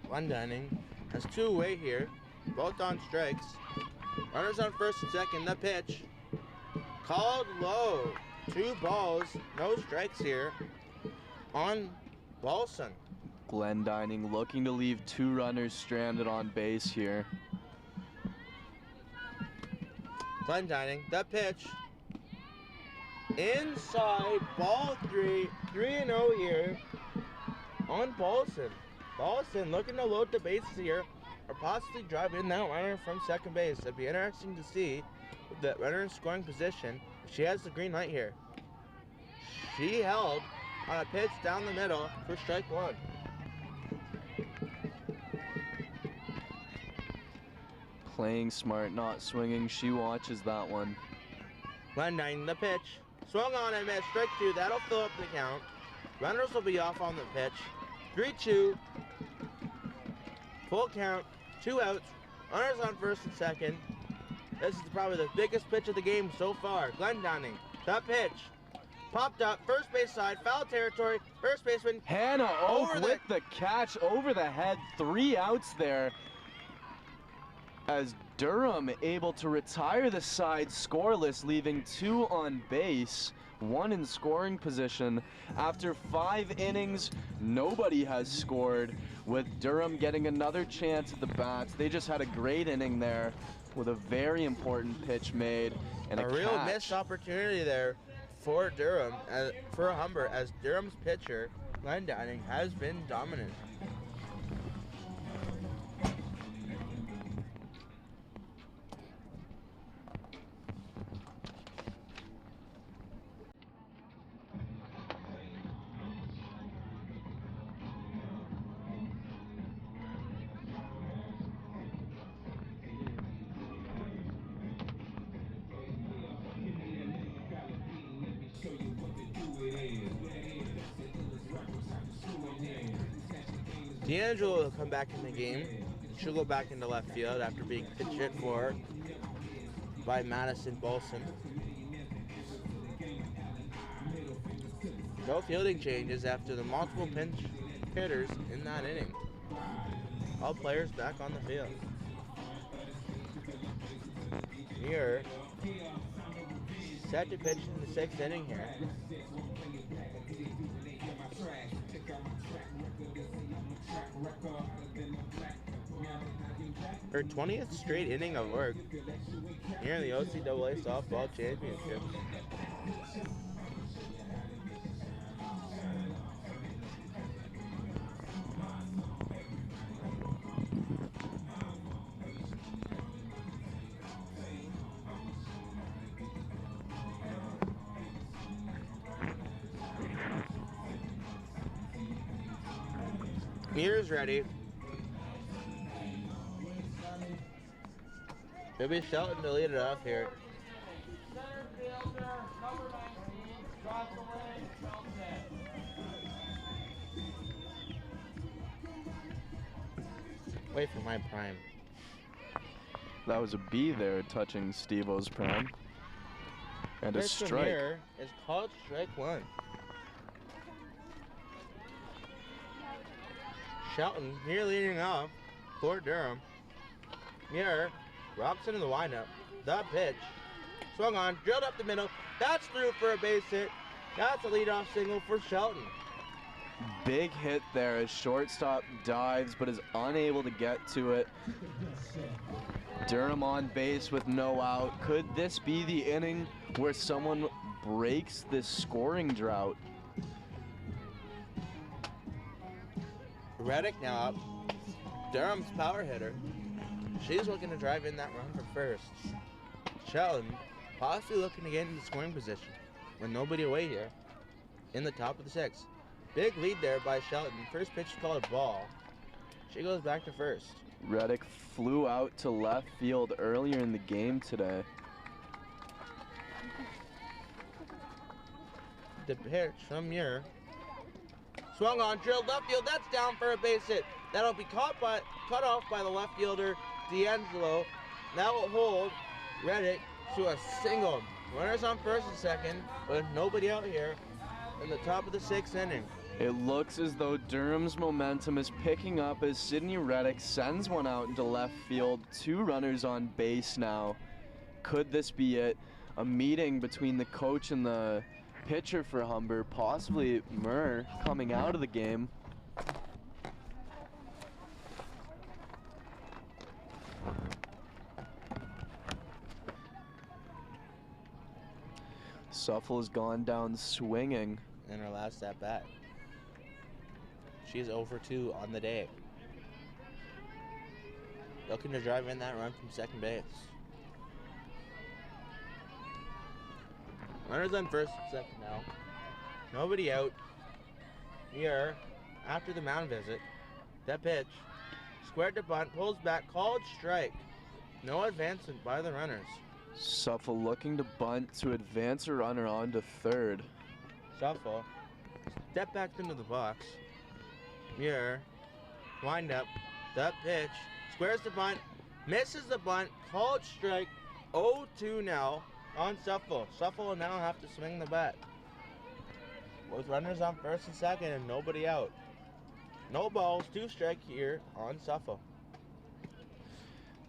Glendining has 2 away here, both on strikes. Runners on first and second, the pitch. Called low. 2 balls, no strikes here on Bolson. Glendining looking to leave 2 runners stranded on base here. Glendining, the pitch. Inside, ball 3, 3-0 here on Bolson. Bolson looking to load the bases here, or possibly drive in that runner from second base. It'd be interesting to see with the runner in scoring position. She has the green light here. She held on a pitch down the middle for strike 1. Playing smart, not swinging. She watches that one. Glendining, the pitch. Swung on and missed. Strike 2. That'll fill up the count. Runners will be off on the pitch. 3-2. Full count. 2 outs. Runners on first and second. This is probably the biggest pitch of the game so far. Glendining, the pitch. Popped up, first base side, foul territory, first baseman. Hannah Oak Over with the catch over the head. 3 outs there. As Durham able to retire the side scoreless, leaving 2 on base, 1 in scoring position. After 5 innings, nobody has scored, with Durham getting another chance at the bats. They just had a great inning there with a very important pitch made and a real catch. missed opportunity there for Durham, for Humber, as Durham's pitcher, Glendining, has been dominant. D'Angelo will come back in the game. She'll go back into left field after being pitch hit for by Madison Bolson. No fielding changes after the multiple pinch hitters in that inning. All players back on the field. Muir set to pitch in the 6th inning here. Her 20th straight inning of work here in the OCAA Softball Championship. Muir's ready. It'll be Shelton to lead it off here. Center fielder, number 19, Jocelyn Shelton. Wait for my prime. That was a B there, touching Steve-O's prime. And a Pitch from strike. Muir is called strike 1. Shelton here leading off for Durham. Muir rocks into the windup. The pitch. Swung on, drilled up the middle. That's through for a base hit. That's a leadoff single for Shelton. Big hit there as shortstop dives but is unable to get to it. Durham on base with no out. Could this be the inning where someone breaks this scoring drought? Reddick now up. Durham's power hitter. She's looking to drive in that run for first. Shelton possibly looking to get into scoring position with nobody away here in the top of the 6th. Big lead there by Shelton. First pitch is called a ball. She goes back to first. Reddick flew out to left field earlier in the game today. The pitch from Muir. Swung on, drilled left field. That's down for a base hit. That'll be cut off by the left fielder, D'Angelo. That will hold Reddick to a single. Runners on first and second, with nobody out here in the top of the 6th inning. It looks as though Durham's momentum is picking up as Sydney Reddick sends one out into left field. 2 runners on base now. Could this be it? A meeting between the coach and the pitcher for Humber, possibly Murr, coming out of the game. Suffel has gone down swinging. In her last at bat. She's 0-for-2 on the day. Looking to drive in that run from second base. Runners on first and second now. Nobody out. Here, after the mound visit, that pitch. Squared to bunt, pulls back, called strike. No advancement by the runners. Suffel looking to bunt to advance a runner on to third. Shuffle. Step back into the box. Muir. Wind up. The pitch. Squares the bunt. Misses the bunt. Called strike. 0-2 now on Suffle. Suffle will now have to swing the bat. With runners on first and second and nobody out. No balls, 2 strike here on Suffle.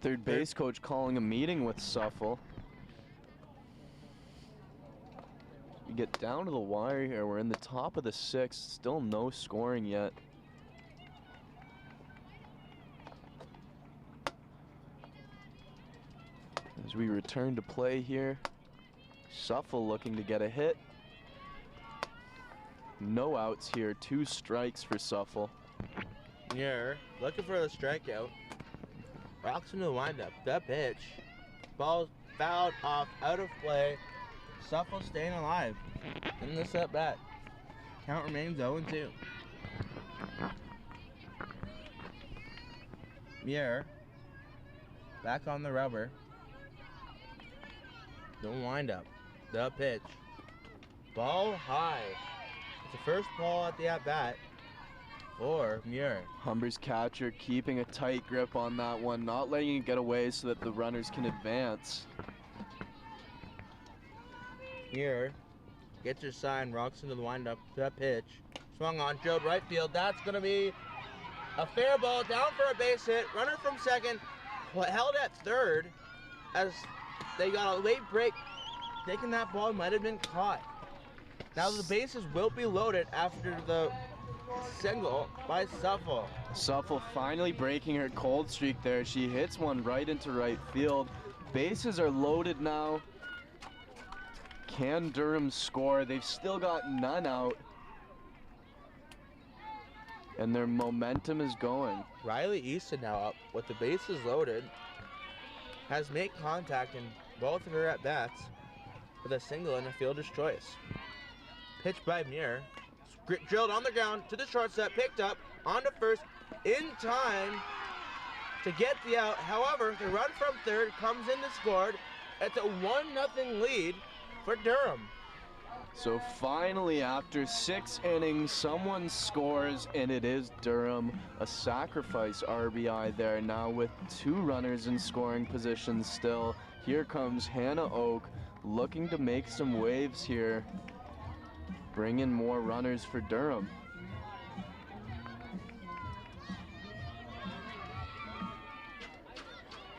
Third base coach calling a meeting with Suffle. We get down to the wire here. We're in the top of the 6th. Still no scoring yet. As we return to play here, Suffle looking to get a hit. No outs here. 2 strikes for Suffle. Muir looking for the strikeout. Rocks into the windup. The pitch. Ball fouled off, out of play. Suffle staying alive in this at bat. Count remains 0-2. Muir back on the rubber. The windup. The pitch. Ball high. It's the first ball at the at bat for Muir. Humber's catcher keeping a tight grip on that one, not letting it get away so that the runners can advance. Muir gets her sign, rocks into the windup, that pitch. Swung on, drilled right field. That's going to be a fair ball, down for a base hit. Runner from second, held at third as they got a late break, thinking that ball might have been caught. Now the bases will be loaded after the single by Suffle. Suffle finally breaking her cold streak there. She hits one right into right field. Bases are loaded now. Can Durham score? They've still got none out. And their momentum is going. Riley Easton now up with the bases loaded. Has made contact in both of her at-bats with a single and a fielder's choice. Pitched by Muir. Drilled on the ground to the shortstop, picked up onto first in time to get the out. However, the run from third comes in to score. It's a 1-0 lead for Durham. So finally, after 6 innings, someone scores, and it is Durham. A sacrifice RBI there now with 2 runners in scoring position still. Here comes Hannah Oak looking to make some waves here. Bring in more runners for Durham.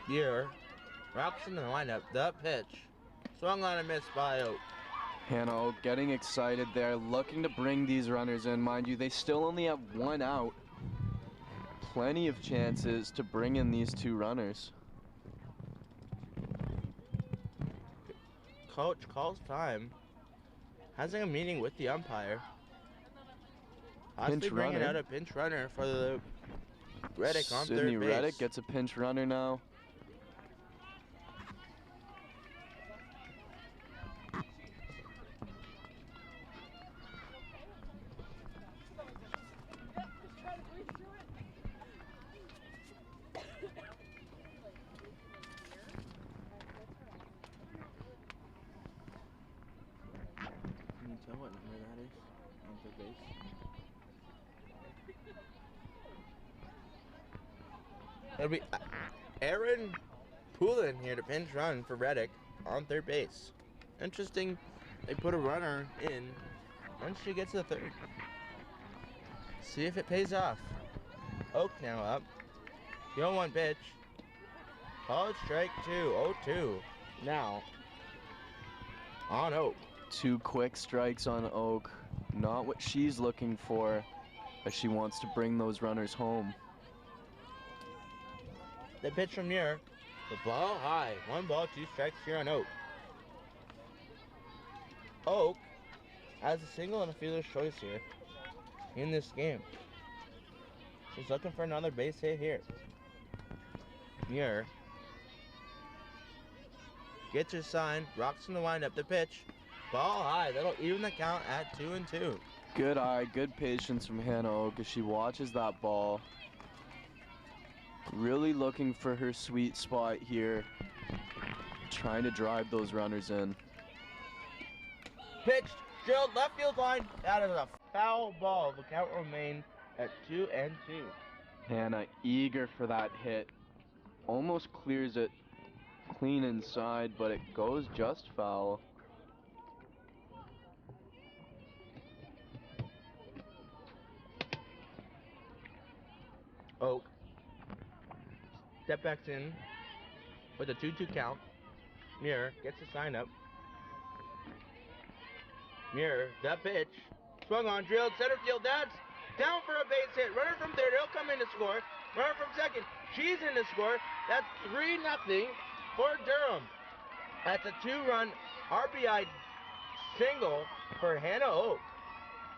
Here, rocks in the lineup, the pitch. Swung on and missed by Oak. Hannah Oak getting excited there, looking to bring these runners in. Mind you, they still only have 1 out. Plenty of chances to bring in these 2 runners. Coach calls time. Having a meeting with the umpire. Possibly Pinch bringing runner. out a pinch runner for the Reddick on Sydney third base. Reddick gets a pinch runner now. Can you tell what number that is on third base? It'll be Aaron Poulin here to pinch run for Reddick on third base. Interesting, they put a runner in once she gets to the third. See if it pays off. Oak now up. The 0-1 pitch. Called strike 2, 0-2. Now on Oak. 2 quick strikes on Oak. Not what she's looking for, as she wants to bring those runners home. The pitch from Muir. The ball high. 1 ball, 2 strikes here on Oak. Oak has a single and a fielder's choice here in this game. She's looking for another base hit here. Muir gets her sign, rocks in the windup, the pitch. Ball high. That'll even the count at 2-2. Good eye, good patience from Hannah Oak as she watches that ball. Really looking for her sweet spot here. Trying to drive those runners in. Pitched, drilled, left field line. That is a foul ball. The count remains at 2-2. Hannah eager for that hit. Almost clears it clean inside, but it goes just foul. Oak step backs in with a 2-2 count. Muir gets the sign up. Muir, that pitch. Swung on, drilled, center field, that's down for a base hit. Runner from third, he'll come in to score. Runner from second, she's in to score. That's 3-0 for Durham. That's a 2-run RBI single for Hannah Oak.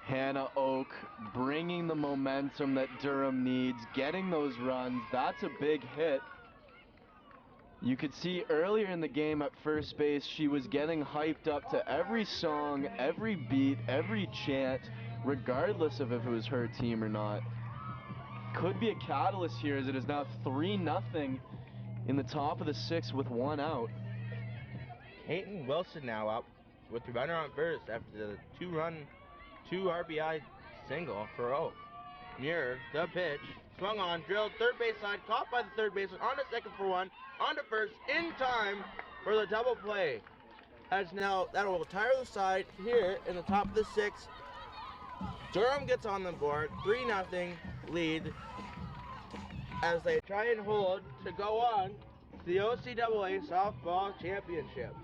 Hannah Oak bringing the momentum that Durham needs, getting those runs. That's a big hit. You could see earlier in the game at first base, she was getting hyped up to every song, every beat, every chant, regardless of if it was her team or not. Could be a catalyst here as it is now 3-0 in the top of the 6th with 1 out. Hayden Wilson now up with the runner on first after the 2 RBI single for Oak. Near the pitch. Swung on, drilled, third base side, caught by the third baseman, on to second for one, on to first, in time for the double play. As now, that will tire the side here in the top of the sixth. Durham gets on the board, 3-0 lead as they try and hold to go on to the OCAA Softball Championship.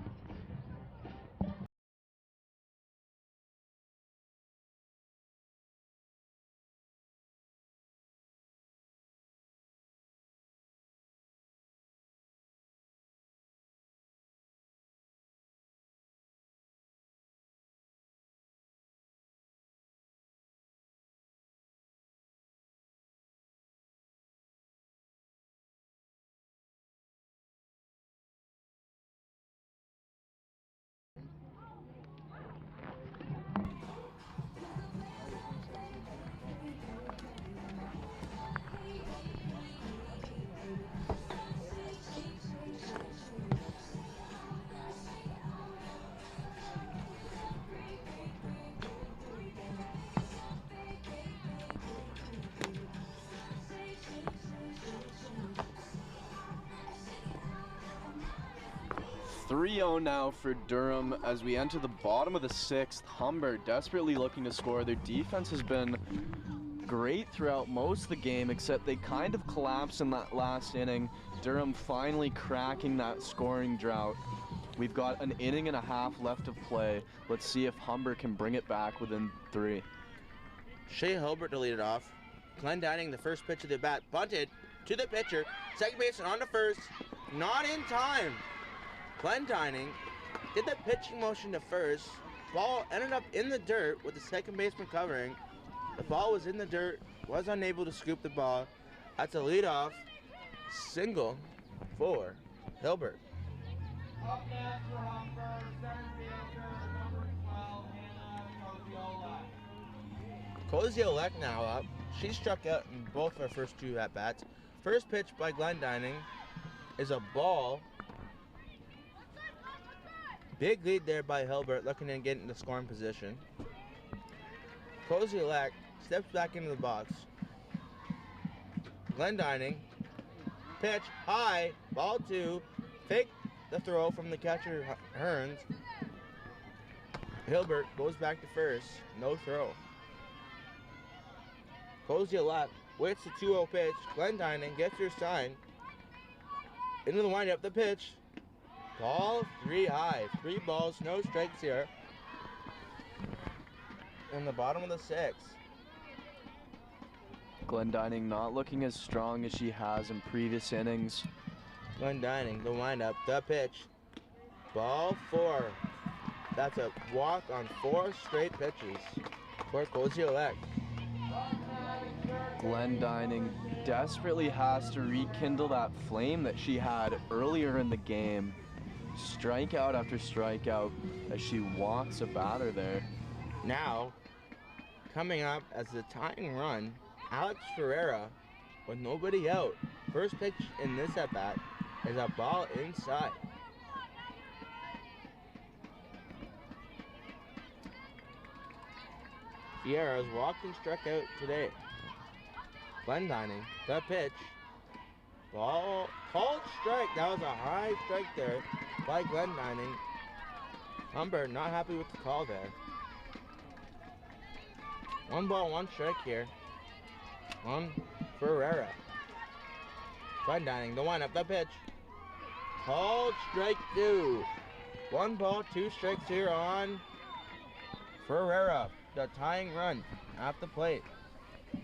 .3-0 now for Durham as we enter the bottom of the sixth. Humber desperately looking to score. Their defense has been great throughout most of the game, except they kind of collapsed in that last inning. Durham finally cracking that scoring drought. We've got an inning and a half left of play. Let's see if Humber can bring it back within 3. Shea Hilbert to lead it off. Glenn Dining, the first pitch of the bat, bunted to the pitcher. Second baseman on to first, not in time. Glenn Dining did the pitching motion to first. Ball ended up in the dirt with the second baseman covering. The ball was in the dirt, was unable to scoop the ball. That's a leadoff single for Hilbert. Up next for Humber, center fielder, number 12, Hannah Koziolek now up. She struck out in both of her first 2 at-bats. First pitch by Glenn Dining is a ball. Big lead there by Hilbert, looking to get into scoring position. Koziolek steps back into the box. Glenn Dining, pitch high, ball 2, fake the throw from the catcher Hearns. Hilbert goes back to first, no throw. Koziolek waits the 2-0 pitch. Glenn Dining gets her sign. Into the windup, the pitch. Ball 3 high. 3 balls, no strikes here. In the bottom of the 6th. Glenn Dining not looking as strong as she has in previous innings. Glenn Dining, the windup, the pitch. Ball 4. That's a walk on 4 straight pitches for Koziolek. Glenn Dining desperately has to rekindle that flame that she had earlier in the game. Strikeout after strikeout as she walks a batter there. Now, coming up as the tying run, Alex Ferreira with nobody out. First pitch in this at-bat is a ball inside. Sierra's walked and struck out today. Glenn Dining, the pitch. Ball, called strike. That was a high strike there by Glenn Dining. Humber not happy with the call there. 1 ball, 1 strike here on Ferreira. Glenn Dining, the windup, the pitch. Called strike 2. 1 ball, 2 strikes here on Ferreira. The tying run at the plate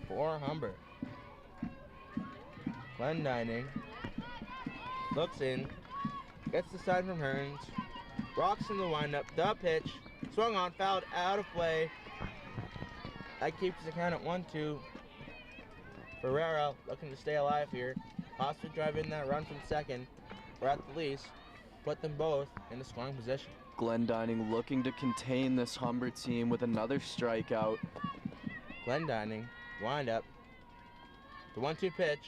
for Humber. Glenn Dining looks in, gets the sign from Hearns, rocks in the windup, the pitch, swung on, fouled, out of play. That keeps the count at 1-2. Ferreira looking to stay alive here, possibly drive in that run from second, or at the least, put them both in the scoring position. Glenn Dining looking to contain this Humber team with another strikeout. Glenn Dining, wind up, the 1-2 pitch,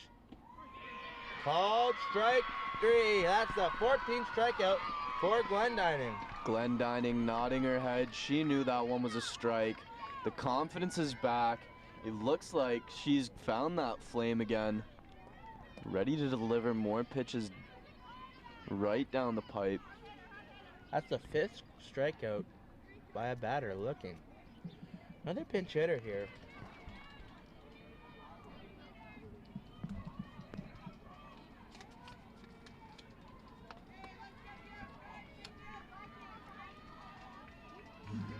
called strike 3. That's the 14th strikeout for Glenn Dining. Glenn Dining nodding her head. She knew that one was a strike. The confidence is back, It looks like she's found that flame again. Ready to deliver more pitches right down the pipe. That's the 5th strikeout by a batter looking. Another pinch hitter here.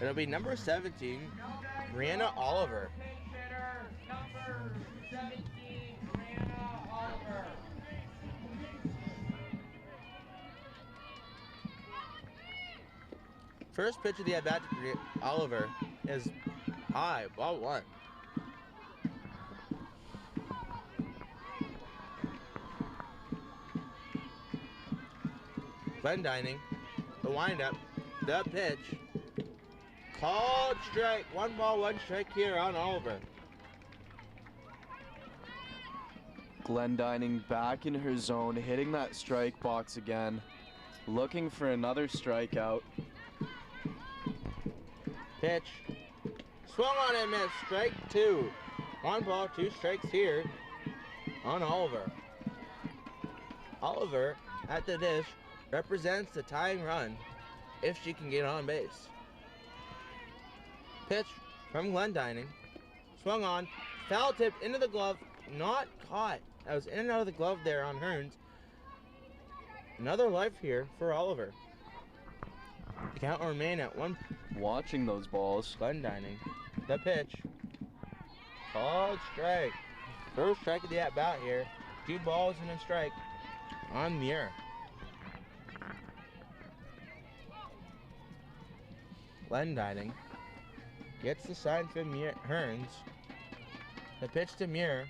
It'll be number 17, Brianna Oliver. Pinch hitter, number 17, Brianna Oliver. First pitch of the at-bat to Oliver is high, ball 1. Glendining, the windup, the pitch. Called strike, 1 ball, 1 strike here on Oliver. Glendining back in her zone, hitting that strike box again. Looking for another strikeout. Pitch. Swung on and missed. Strike 2. 1 ball, 2 strikes here on Oliver. Oliver, at the dish, represents the tying run if she can get on base. Pitch from Glendining. Swung on. Foul tipped into the glove. Not caught. That was in and out of the glove there on Hearns. Another life here for Oliver. The count will remain at 1. Watching those balls. Glendining. The pitch. Called strike. First strike of the at-bat here. 2 balls and a strike on Muir. Glendining gets the sign from Hearns. The pitch to Muir.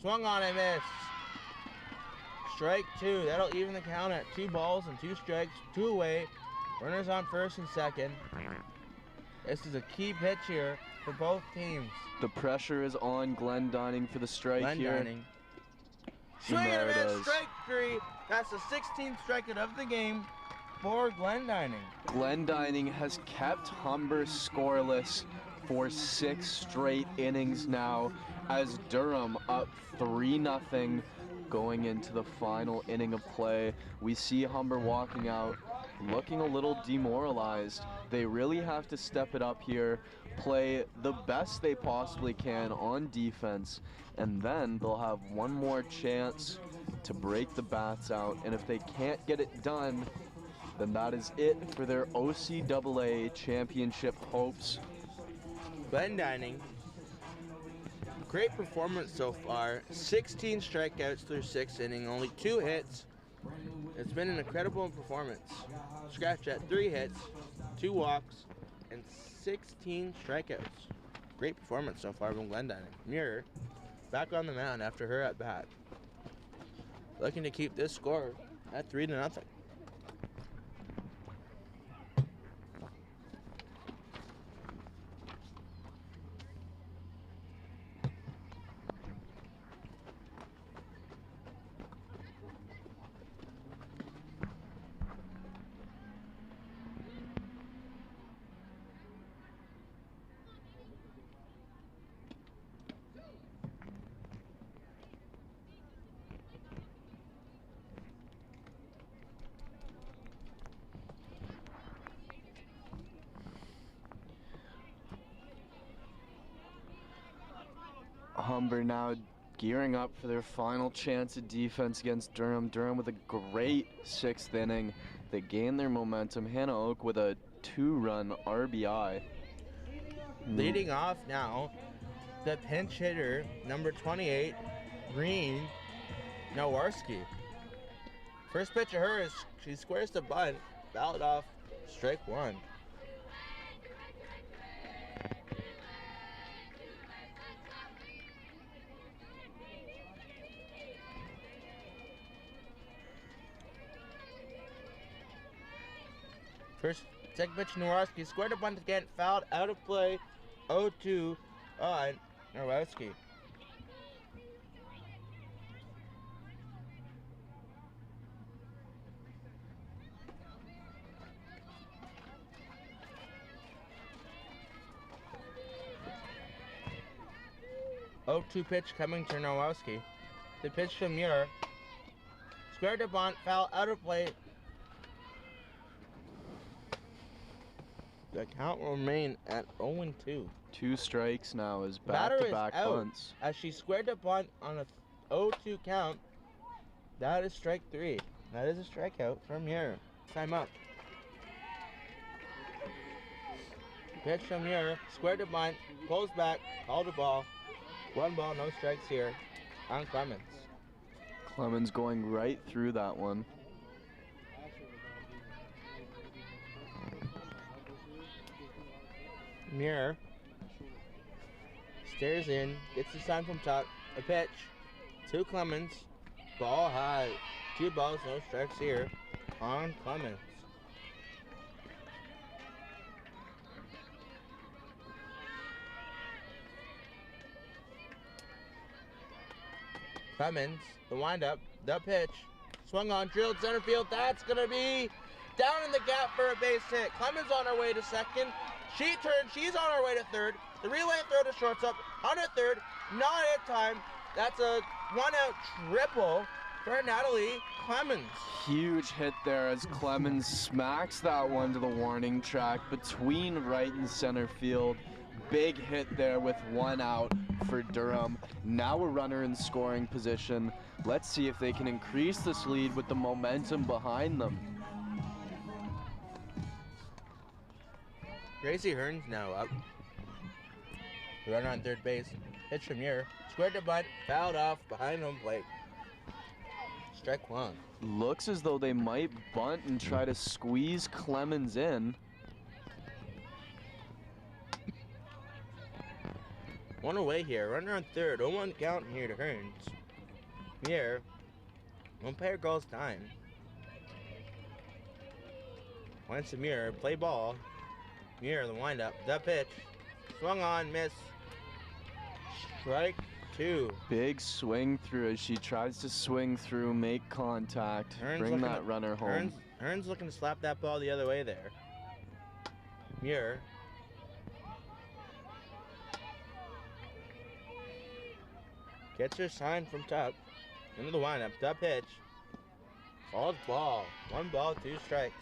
Swung on and missed. Strike 2. That'll even the count at 2 balls and 2 strikes. 2 away. Runners on first and second. This is a key pitch here for both teams. The pressure is on Glendining for the strike here. Glendining. Swing And there and it a miss. is. Strike 3. That's the 16th strikeout of the game for Glendining. Glendining has kept Humber scoreless for 6 straight innings now as Durham up 3-0 going into the final inning of play. We see Humber walking out looking a little demoralized. They really have to step it up here, play the best they possibly can on defense, and then they'll have one more chance to break the bats out. And if they can't get it done, then that is it for their OCAA championship hopes. Glendining, great performance so far. 16 strikeouts through 6 innings, only 2 hits. It's been an incredible performance. Scratch at 3 hits, 2 walks, and 16 strikeouts. Great performance so far from Glendining. Muir back on the mound after her at bat, looking to keep this score at 3-0. Humber now gearing up for their final chance at defense against Durham. Durham with a great 6th inning. They gain their momentum. Hannah Oak with a 2-run RBI. Leading off now, the pinch hitter, number 28, Green Nowarski. First pitch of her is she squares the bunt, fouled off, strike 1. Second pitch, Nowarski squared a bunt again, fouled out of play, 0-2 on Nowarski. 0-2 pitch coming to Nowowski. The pitch from Muir. Square to bunt, foul out of play. The count will remain at 0-2. 2 strikes now as Batter is back-to-back out bunts. as she squared to bunt on a 0-2 count. That is strike 3. That is a strikeout from Muir. Time up. Pitch from Muir, square to bunt, pulls back, called a ball. 1 ball, no strikes here on Clemens. Clemens going right through that one. Muir stares in, gets the sign from top, a pitch to Clemens, ball high. 2 balls, no strikes here on Clemens. Clemens, the windup, the pitch, swung on, drilled center field. That's gonna be down in the gap for a base hit. Clemens on her way to second. She turns, she's on her way to third. The relay throw to shortstop, on to third, not in time. That's a 1-out triple for Natalie Clemens. Huge hit there as Clemens smacks that one to the warning track between right and center field. Big hit there with 1 out for Durham. Now a runner in scoring position. Let's see if they can increase this lead with the momentum behind them. Gracie Hearns now up. Runner on third base. Pitch from Muir. Squared to bunt. Fouled off behind home plate. Strike 1. Looks as though they might bunt and try to squeeze Clemens in. One away here. Runner on third. 0-1 count here to Hearns. Muir. Umpire calls time. Points to Muir. Play ball. Muir, the windup. The pitch. Swung on. Miss. Strike 2. Big swing through as she tries to swing through, make contact, bring that runner home. Hearns looking to slap that ball the other way there. Muir. Gets her sign from top. Into the windup. The pitch. Falls ball. 1 ball, 2 strikes.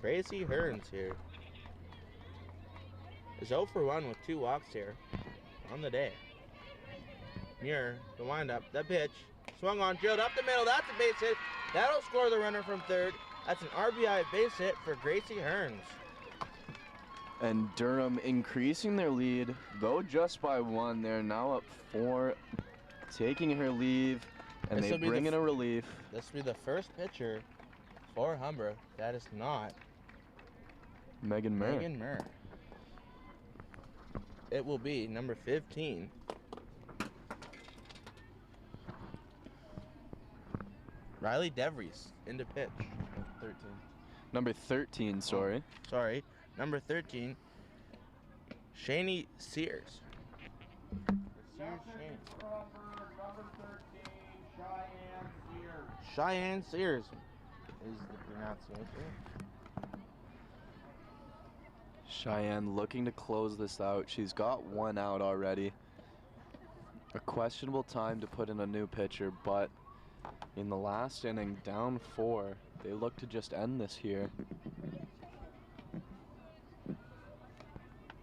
Gracie Hearns here is 0 for 1 with 2 walks here on the day. Muir, the windup, the pitch, swung on, drilled up the middle. That's a base hit. That'll score the runner from third. That's an RBI base hit for Gracie Hearns. And Durham increasing their lead, though just by 1. They're now up 4, taking her leave, and they bring in a relief. This will be the first pitcher for Humber that is not Megan Murr. Megan Murr. It will be number 15. Riley DeVries into pitch. 13. Number 13, sorry. Sorry. Number 13, Shani Sears. Number 13, Cheyenne Sears. Cheyenne Sears is the pronunciation. Cheyenne looking to close this out. She's got 1 out already. A questionable time to put in a new pitcher, but in the last inning, down 4, they look to just end this here.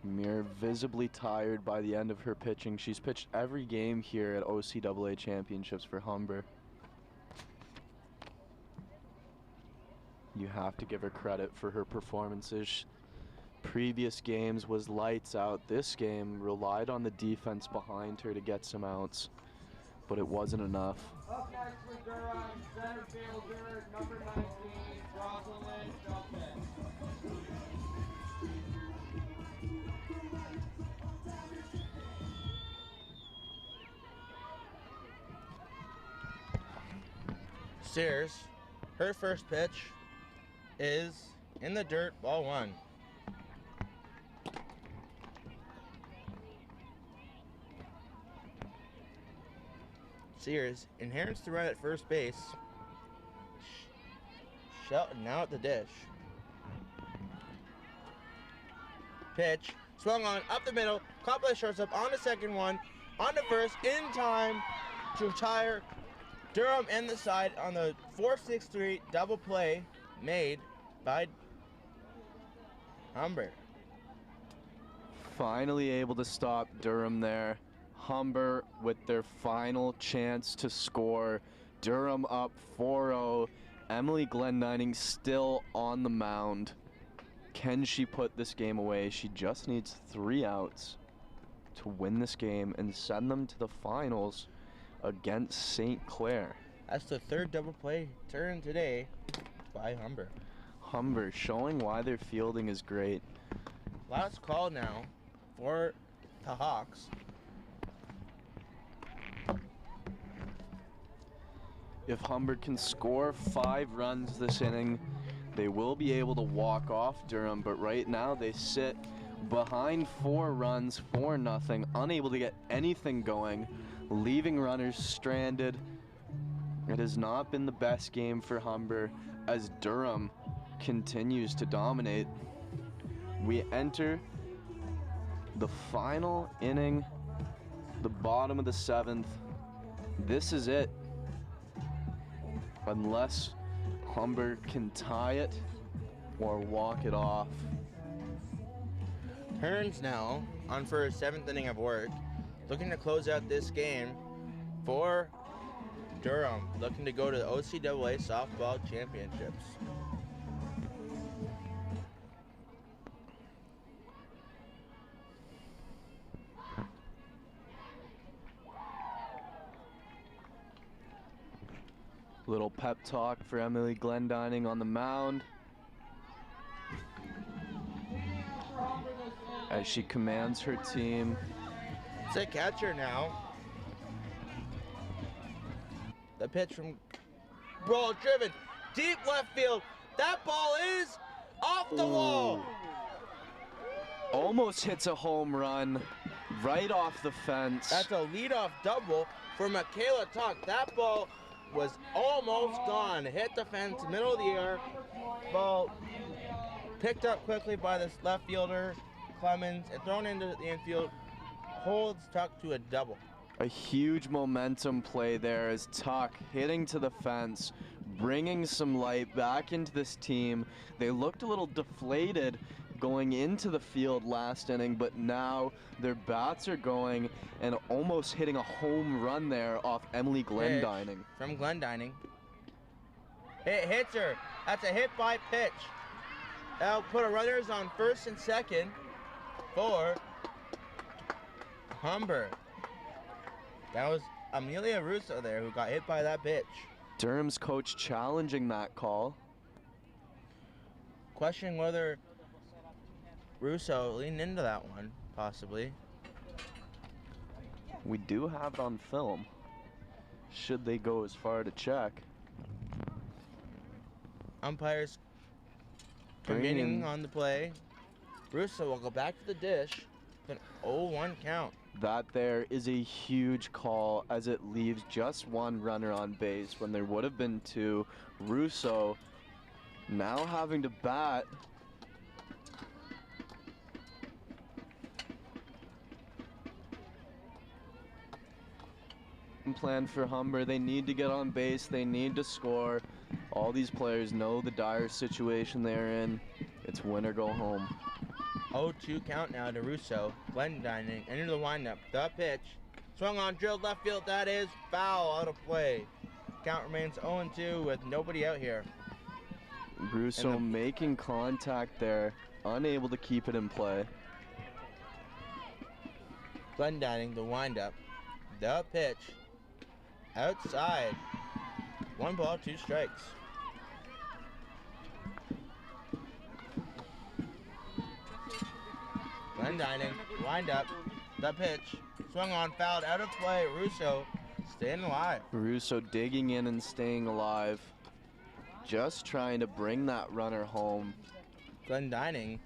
Muir visibly tired by the end of her pitching. She's pitched every game here at OCAA championships for Humber. You have to give her credit for her performances. Previous games was lights out. This game relied on the defense behind her to get some outs, but it wasn't enough. Up next for Durham, center fielder, number 19, Rosalind Shelton. Sears, her first pitch is in the dirt, ball 1. Sears inherits the run at first base. Shelton now at the dish. Pitch Swung on, up the middle, caught by the shortstop on the second one, on the first, in time to retire Durham in the side on the 4-6-3 double play made by Humber. Finally able to stop Durham there. Humber with their final chance to score. Durham up 4-0. Emily Glendining still on the mound. Can she put this game away? She just needs 3 outs to win this game and send them to the finals against St. Clair. That's the third double play turn today by Humber. Humber showing why their fielding is great. Last call now for the Hawks. If Humber can score 5 runs this inning, they will be able to walk off Durham, but right now they sit behind 4 runs, 4-0, unable to get anything going, leaving runners stranded. It has not been the best game for Humber as Durham continues to dominate. We enter the final inning, the bottom of the 7th. This is it. Unless Humber can tie it or walk it off. Turns now on for his 7th inning of work, looking to close out this game for Durham, looking to go to the OCAA softball championships. Little pep talk for Emily Glendining on the mound as she commands her team. It's a catcher now. The pitch from ball driven, deep left field. That ball is off the wall. Almost hits a home run right off the fence. That's a leadoff double for Michaela Tuck. That ball was almost gone. Hit the fence, middle of the air. Ball picked up quickly by the left fielder, Clemens, and thrown into the infield. Holds Tuck to a double. A huge momentum play there as Tuck hitting to the fence, bringing some light back into this team. They looked a little deflated going into the field last inning, but now their bats are going and almost hitting a home run there off Emily Glendining. From Glendining. It hits her. That's a hit by pitch. That'll put a runners on first and second for Humber. That was Amelia Russo there who got hit by that pitch. Durham's coach challenging that call. Questioning whether Russo leaned into that one, possibly. We do have it on film, should they go as far to check. Umpires Bringing convening on the play. Russo will go back to the dish. An 0-1 count. That there is a huge call as it leaves just 1 runner on base when there would have been 2. Russo now having to bat. Plan for Humber. They need to get on base. They need to score. All these players know the dire situation they're in. It's win or go home. 0-2 count now to Russo. Glendining into the windup. The pitch. Swung on, drilled left field. That is foul, out of play. Count remains 0-2 with nobody out here. Russo making contact there. Unable to keep it in play. Glendining, the windup. The pitch. Outside. 1 ball, 2 strikes. Glendining, wind up, the pitch, swung on, fouled, out of play. Russo staying alive. Russo digging in and staying alive. Just trying to bring that runner home. Glendining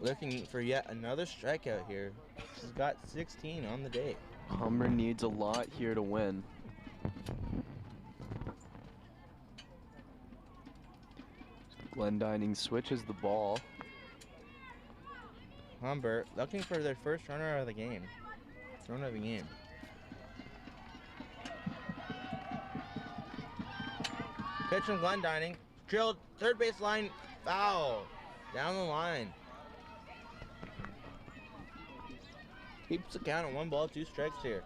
looking for yet another strikeout here. She's got 16 on the day. Humber needs a lot here to win. Glendining switches the ball. Humber looking for their first runner of the game. Runner of the game. Pitch from Glendining. Drilled third base line. Foul. Down the line. Keeps the count at 1 ball, 2 strikes here.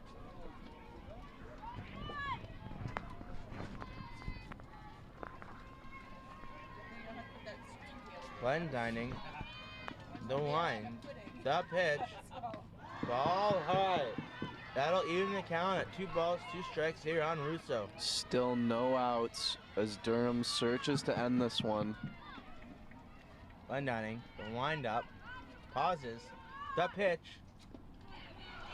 Glendining. The line. The pitch. Ball high. That'll even the count at 2 balls, 2 strikes here on Russo. Still no outs as Durham searches to end this one. Glendining, the wind-up, pauses, the pitch.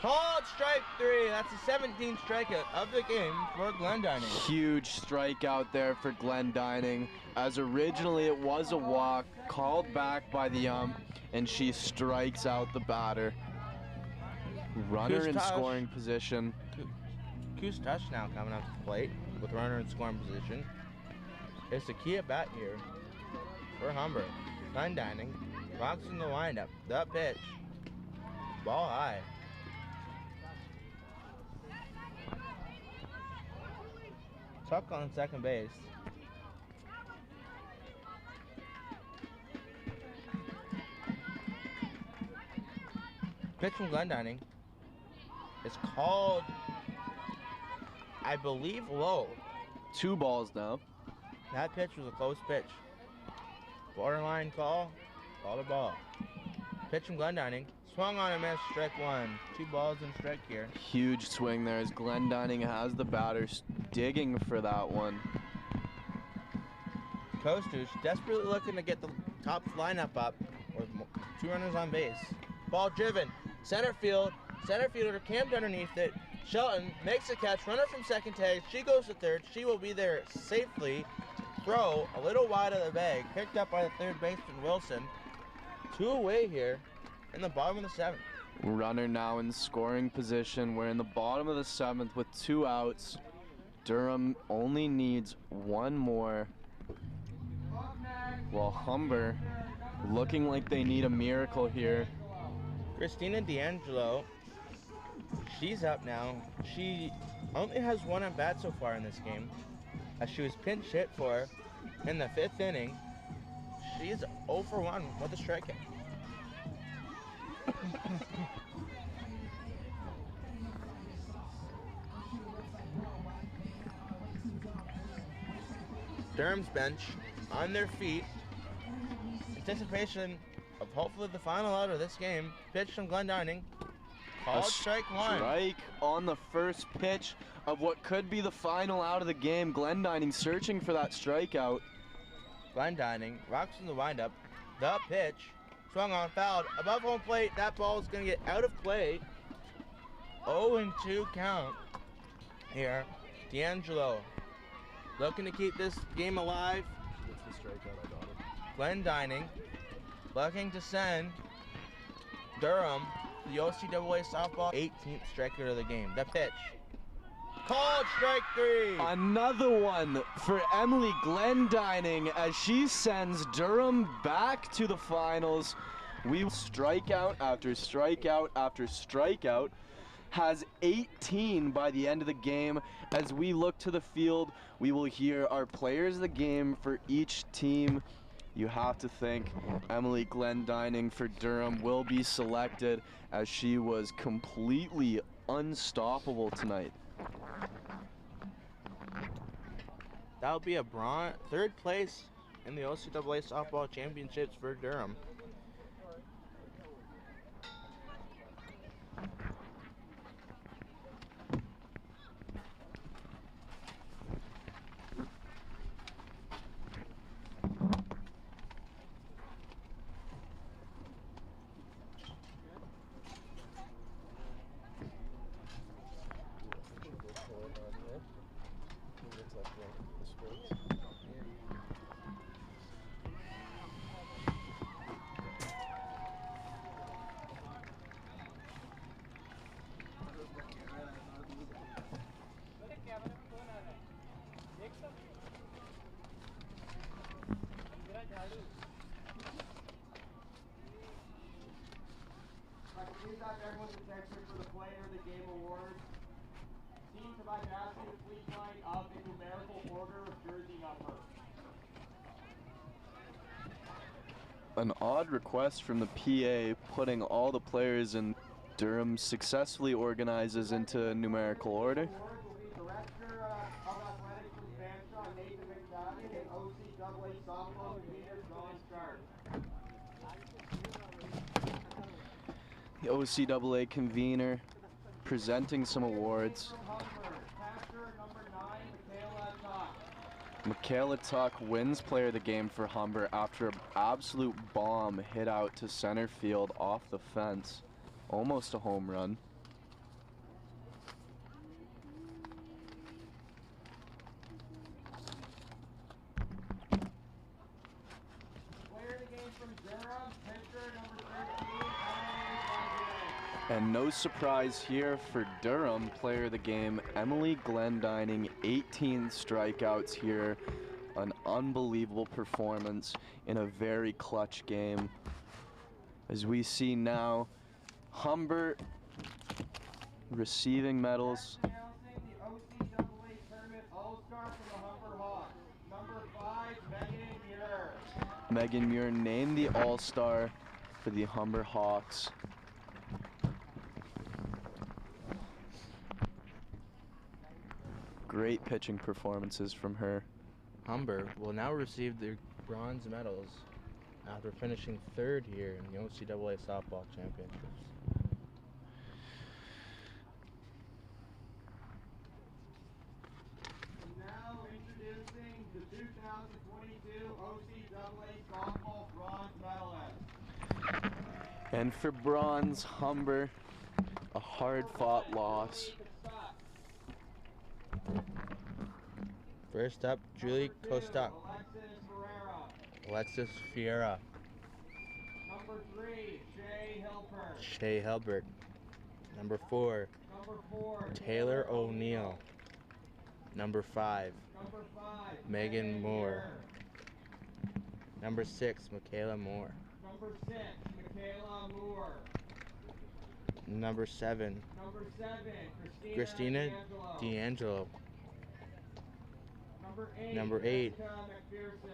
Called strike 3. That's the 17th strikeout of the game for Glendining. Huge strikeout there for Glendining, as originally it was a walk, called back by the ump, and she strikes out the batter. Runner in scoring position. Kustash now coming up to the plate with runner in scoring position. It's the key at bat here for Humber. Glendining, rocks in the windup, the pitch. Ball high. Tuck on second base. Pitch from Glendining is called, I believe, low. 2 balls now. That pitch was a close pitch. Borderline call, ball to ball. Pitch from Glendining, swung on and missed, strike 1. 2 balls and strike here. Huge swing there as Glendining has the batter digging for that one. Kostush desperately looking to get the top lineup up with 2 runners on base. Ball driven, center field. Center fielder camped underneath it. Shelton makes a catch. Runner from second tag. She goes to third. She will be there safely. Throw a little wide of the bag. Picked up by the third baseman Wilson. 2 away here in the bottom of the 7th. Runner now in scoring position. We're in the bottom of the 7th with 2 outs. Durham only needs 1 more. While Humber looking like they need a miracle here. Christina D'Angelo, she's up now. She only has 1 at bat so far in this game, as she was pinch hit for in the 5th inning. She's 0 for 1 with a strikeout. Durham's bench on their feet. Anticipation of hopefully the final out of this game. Pitch from Glendining. Called strike 1. Strike on the first pitch of what could be the final out of the game. Glendining searching for that strikeout. Glendining rocks in the windup. The pitch. Swung on, fouled. Above home plate. That ball is going to get out of play. 0-2 count here. D'Angelo looking to keep this game alive. That's the strikeout, I got it. Glendining looking to send Durham the OCAA softball 18th strikeout of the game. The pitch. Called strike 3. Another one for Emily Glendining as she sends Durham back to the finals. We strikeout after strikeout after strikeout. Has 18 by the end of the game. As we look to the field, we will hear our players of the game for each team. You have to think Emily Glendining for Durham will be selected, as she was completely unstoppable tonight. That'll be a 3rd place in the OCAA softball championships for Durham. Please have everyone's attention for the Player of the Game Award. Teams have been asked you to please line up in numerical order of jersey number. An odd request from the PA, putting all the players in Durham successfully organizes into numerical order. Awards will be Director of Athletics from Fanshawe, Nathan McFadden, and OCAA softball convener John Sharp. The OCAA convener presenting some awards. From Humber, catcher number 9, Michaela Tuck. Michaela Tuck wins player of the game for Humber after an absolute bomb hit out to center field off the fence. Almost a home run. Player of the game from Durham, pitcher number 13, Emily Glendining. And no surprise here for Durham, player of the game, Emily Glendining, 18 strikeouts here. An unbelievable performance in a very clutch game. As we see now, Humber receiving medals. Announcing the OCAA Tournament All-Star from the Humber Hawks. Number 5, Megan Muir. Megan Muir named the All-Star for the Humber Hawks. Great pitching performances from her. Humber will now receive their bronze medals after finishing third here in the OCAA softball championships. Now introducing the 2022 OCAA softball bronze medalist. And for bronze, Humber, a hard-fought loss. First up, Julie Kostak, Alexis Ferreira. Alexis Fiera, Number 3, Shay Hilpert. Shay Helberg. Number 4, Number 4, Taylor O'Neill. Number 5, Number 5, Megan Moore. Number 6, Michaela Moore. Number 6, Michaela Moore. Number 7, Number 7, Christina D'Angelo. D'Angelo. Number 8, Number 8,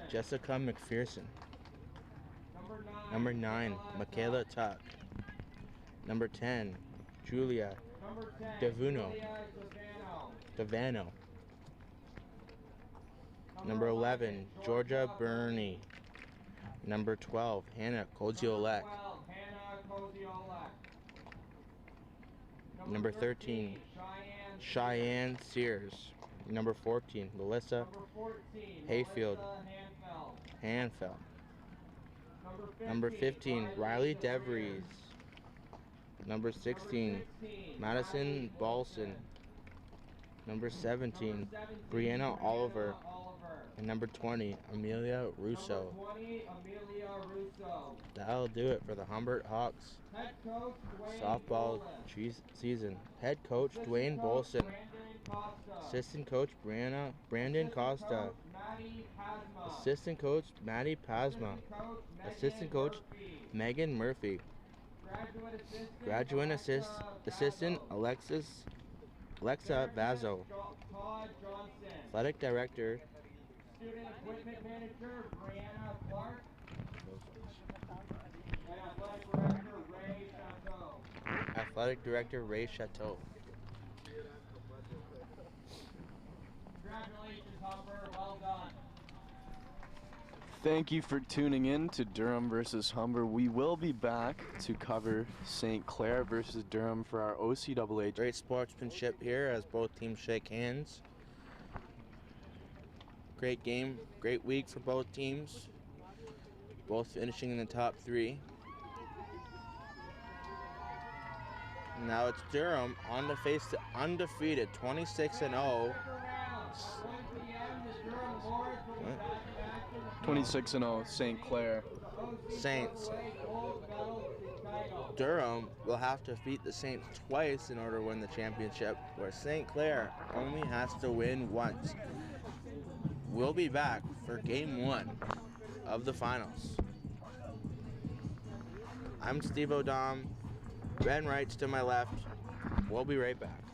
Jessica McPherson. Jessica McPherson. Number 9, Number 9, Michaela Tuck. Number 10, Julia Number 10, Devuno. Julia Davano. Number 11, Georgia Burney. Number 12, Hannah Koziolek. 12, Hannah Koziolek. Number 13, Cheyenne Sears. Number 14, Melissa Number 14, Hayfield. Melissa Hanfeld. Hanfeld. Number 15, Riley DeVries. Number 16, Madison Balson. Number 17, Brianna Oliver. And number 20, Amelia Russo. Number 20, Amelia Russo. That'll do it for the Humber Hawks Head coach, Dwayne softball Bolin. season. Head coach Assistant Dwayne coach, Bolson. Brandon Costa. Assistant coach Brandon Assistant Costa. coach, Maddie Pasma. Assistant coach Maddie Pasma. Assistant coach Megan Murphy. Graduate assistant Alexa Vazo. Todd Johnson. Athletic director Student equipment manager Brianna Clark. And athletic director Ray Chateau. Congratulations, Humber. Well done. Thank you for tuning in to Durham versus Humber. We will be back to cover St. Clair versus Durham for our OCAA. Great sportsmanship here as both teams shake hands. Great game, great week for both teams. Both finishing in the top 3. Now it's Durham on the face to undefeated, 26-0. 26-0, St. Clair. Saints. Durham will have to beat the Saints twice in order to win the championship, where St. Clair only has to win once. We'll be back for game 1 of the finals. I'm Steve O'Dom. Ben Wright's to my left. We'll be right back.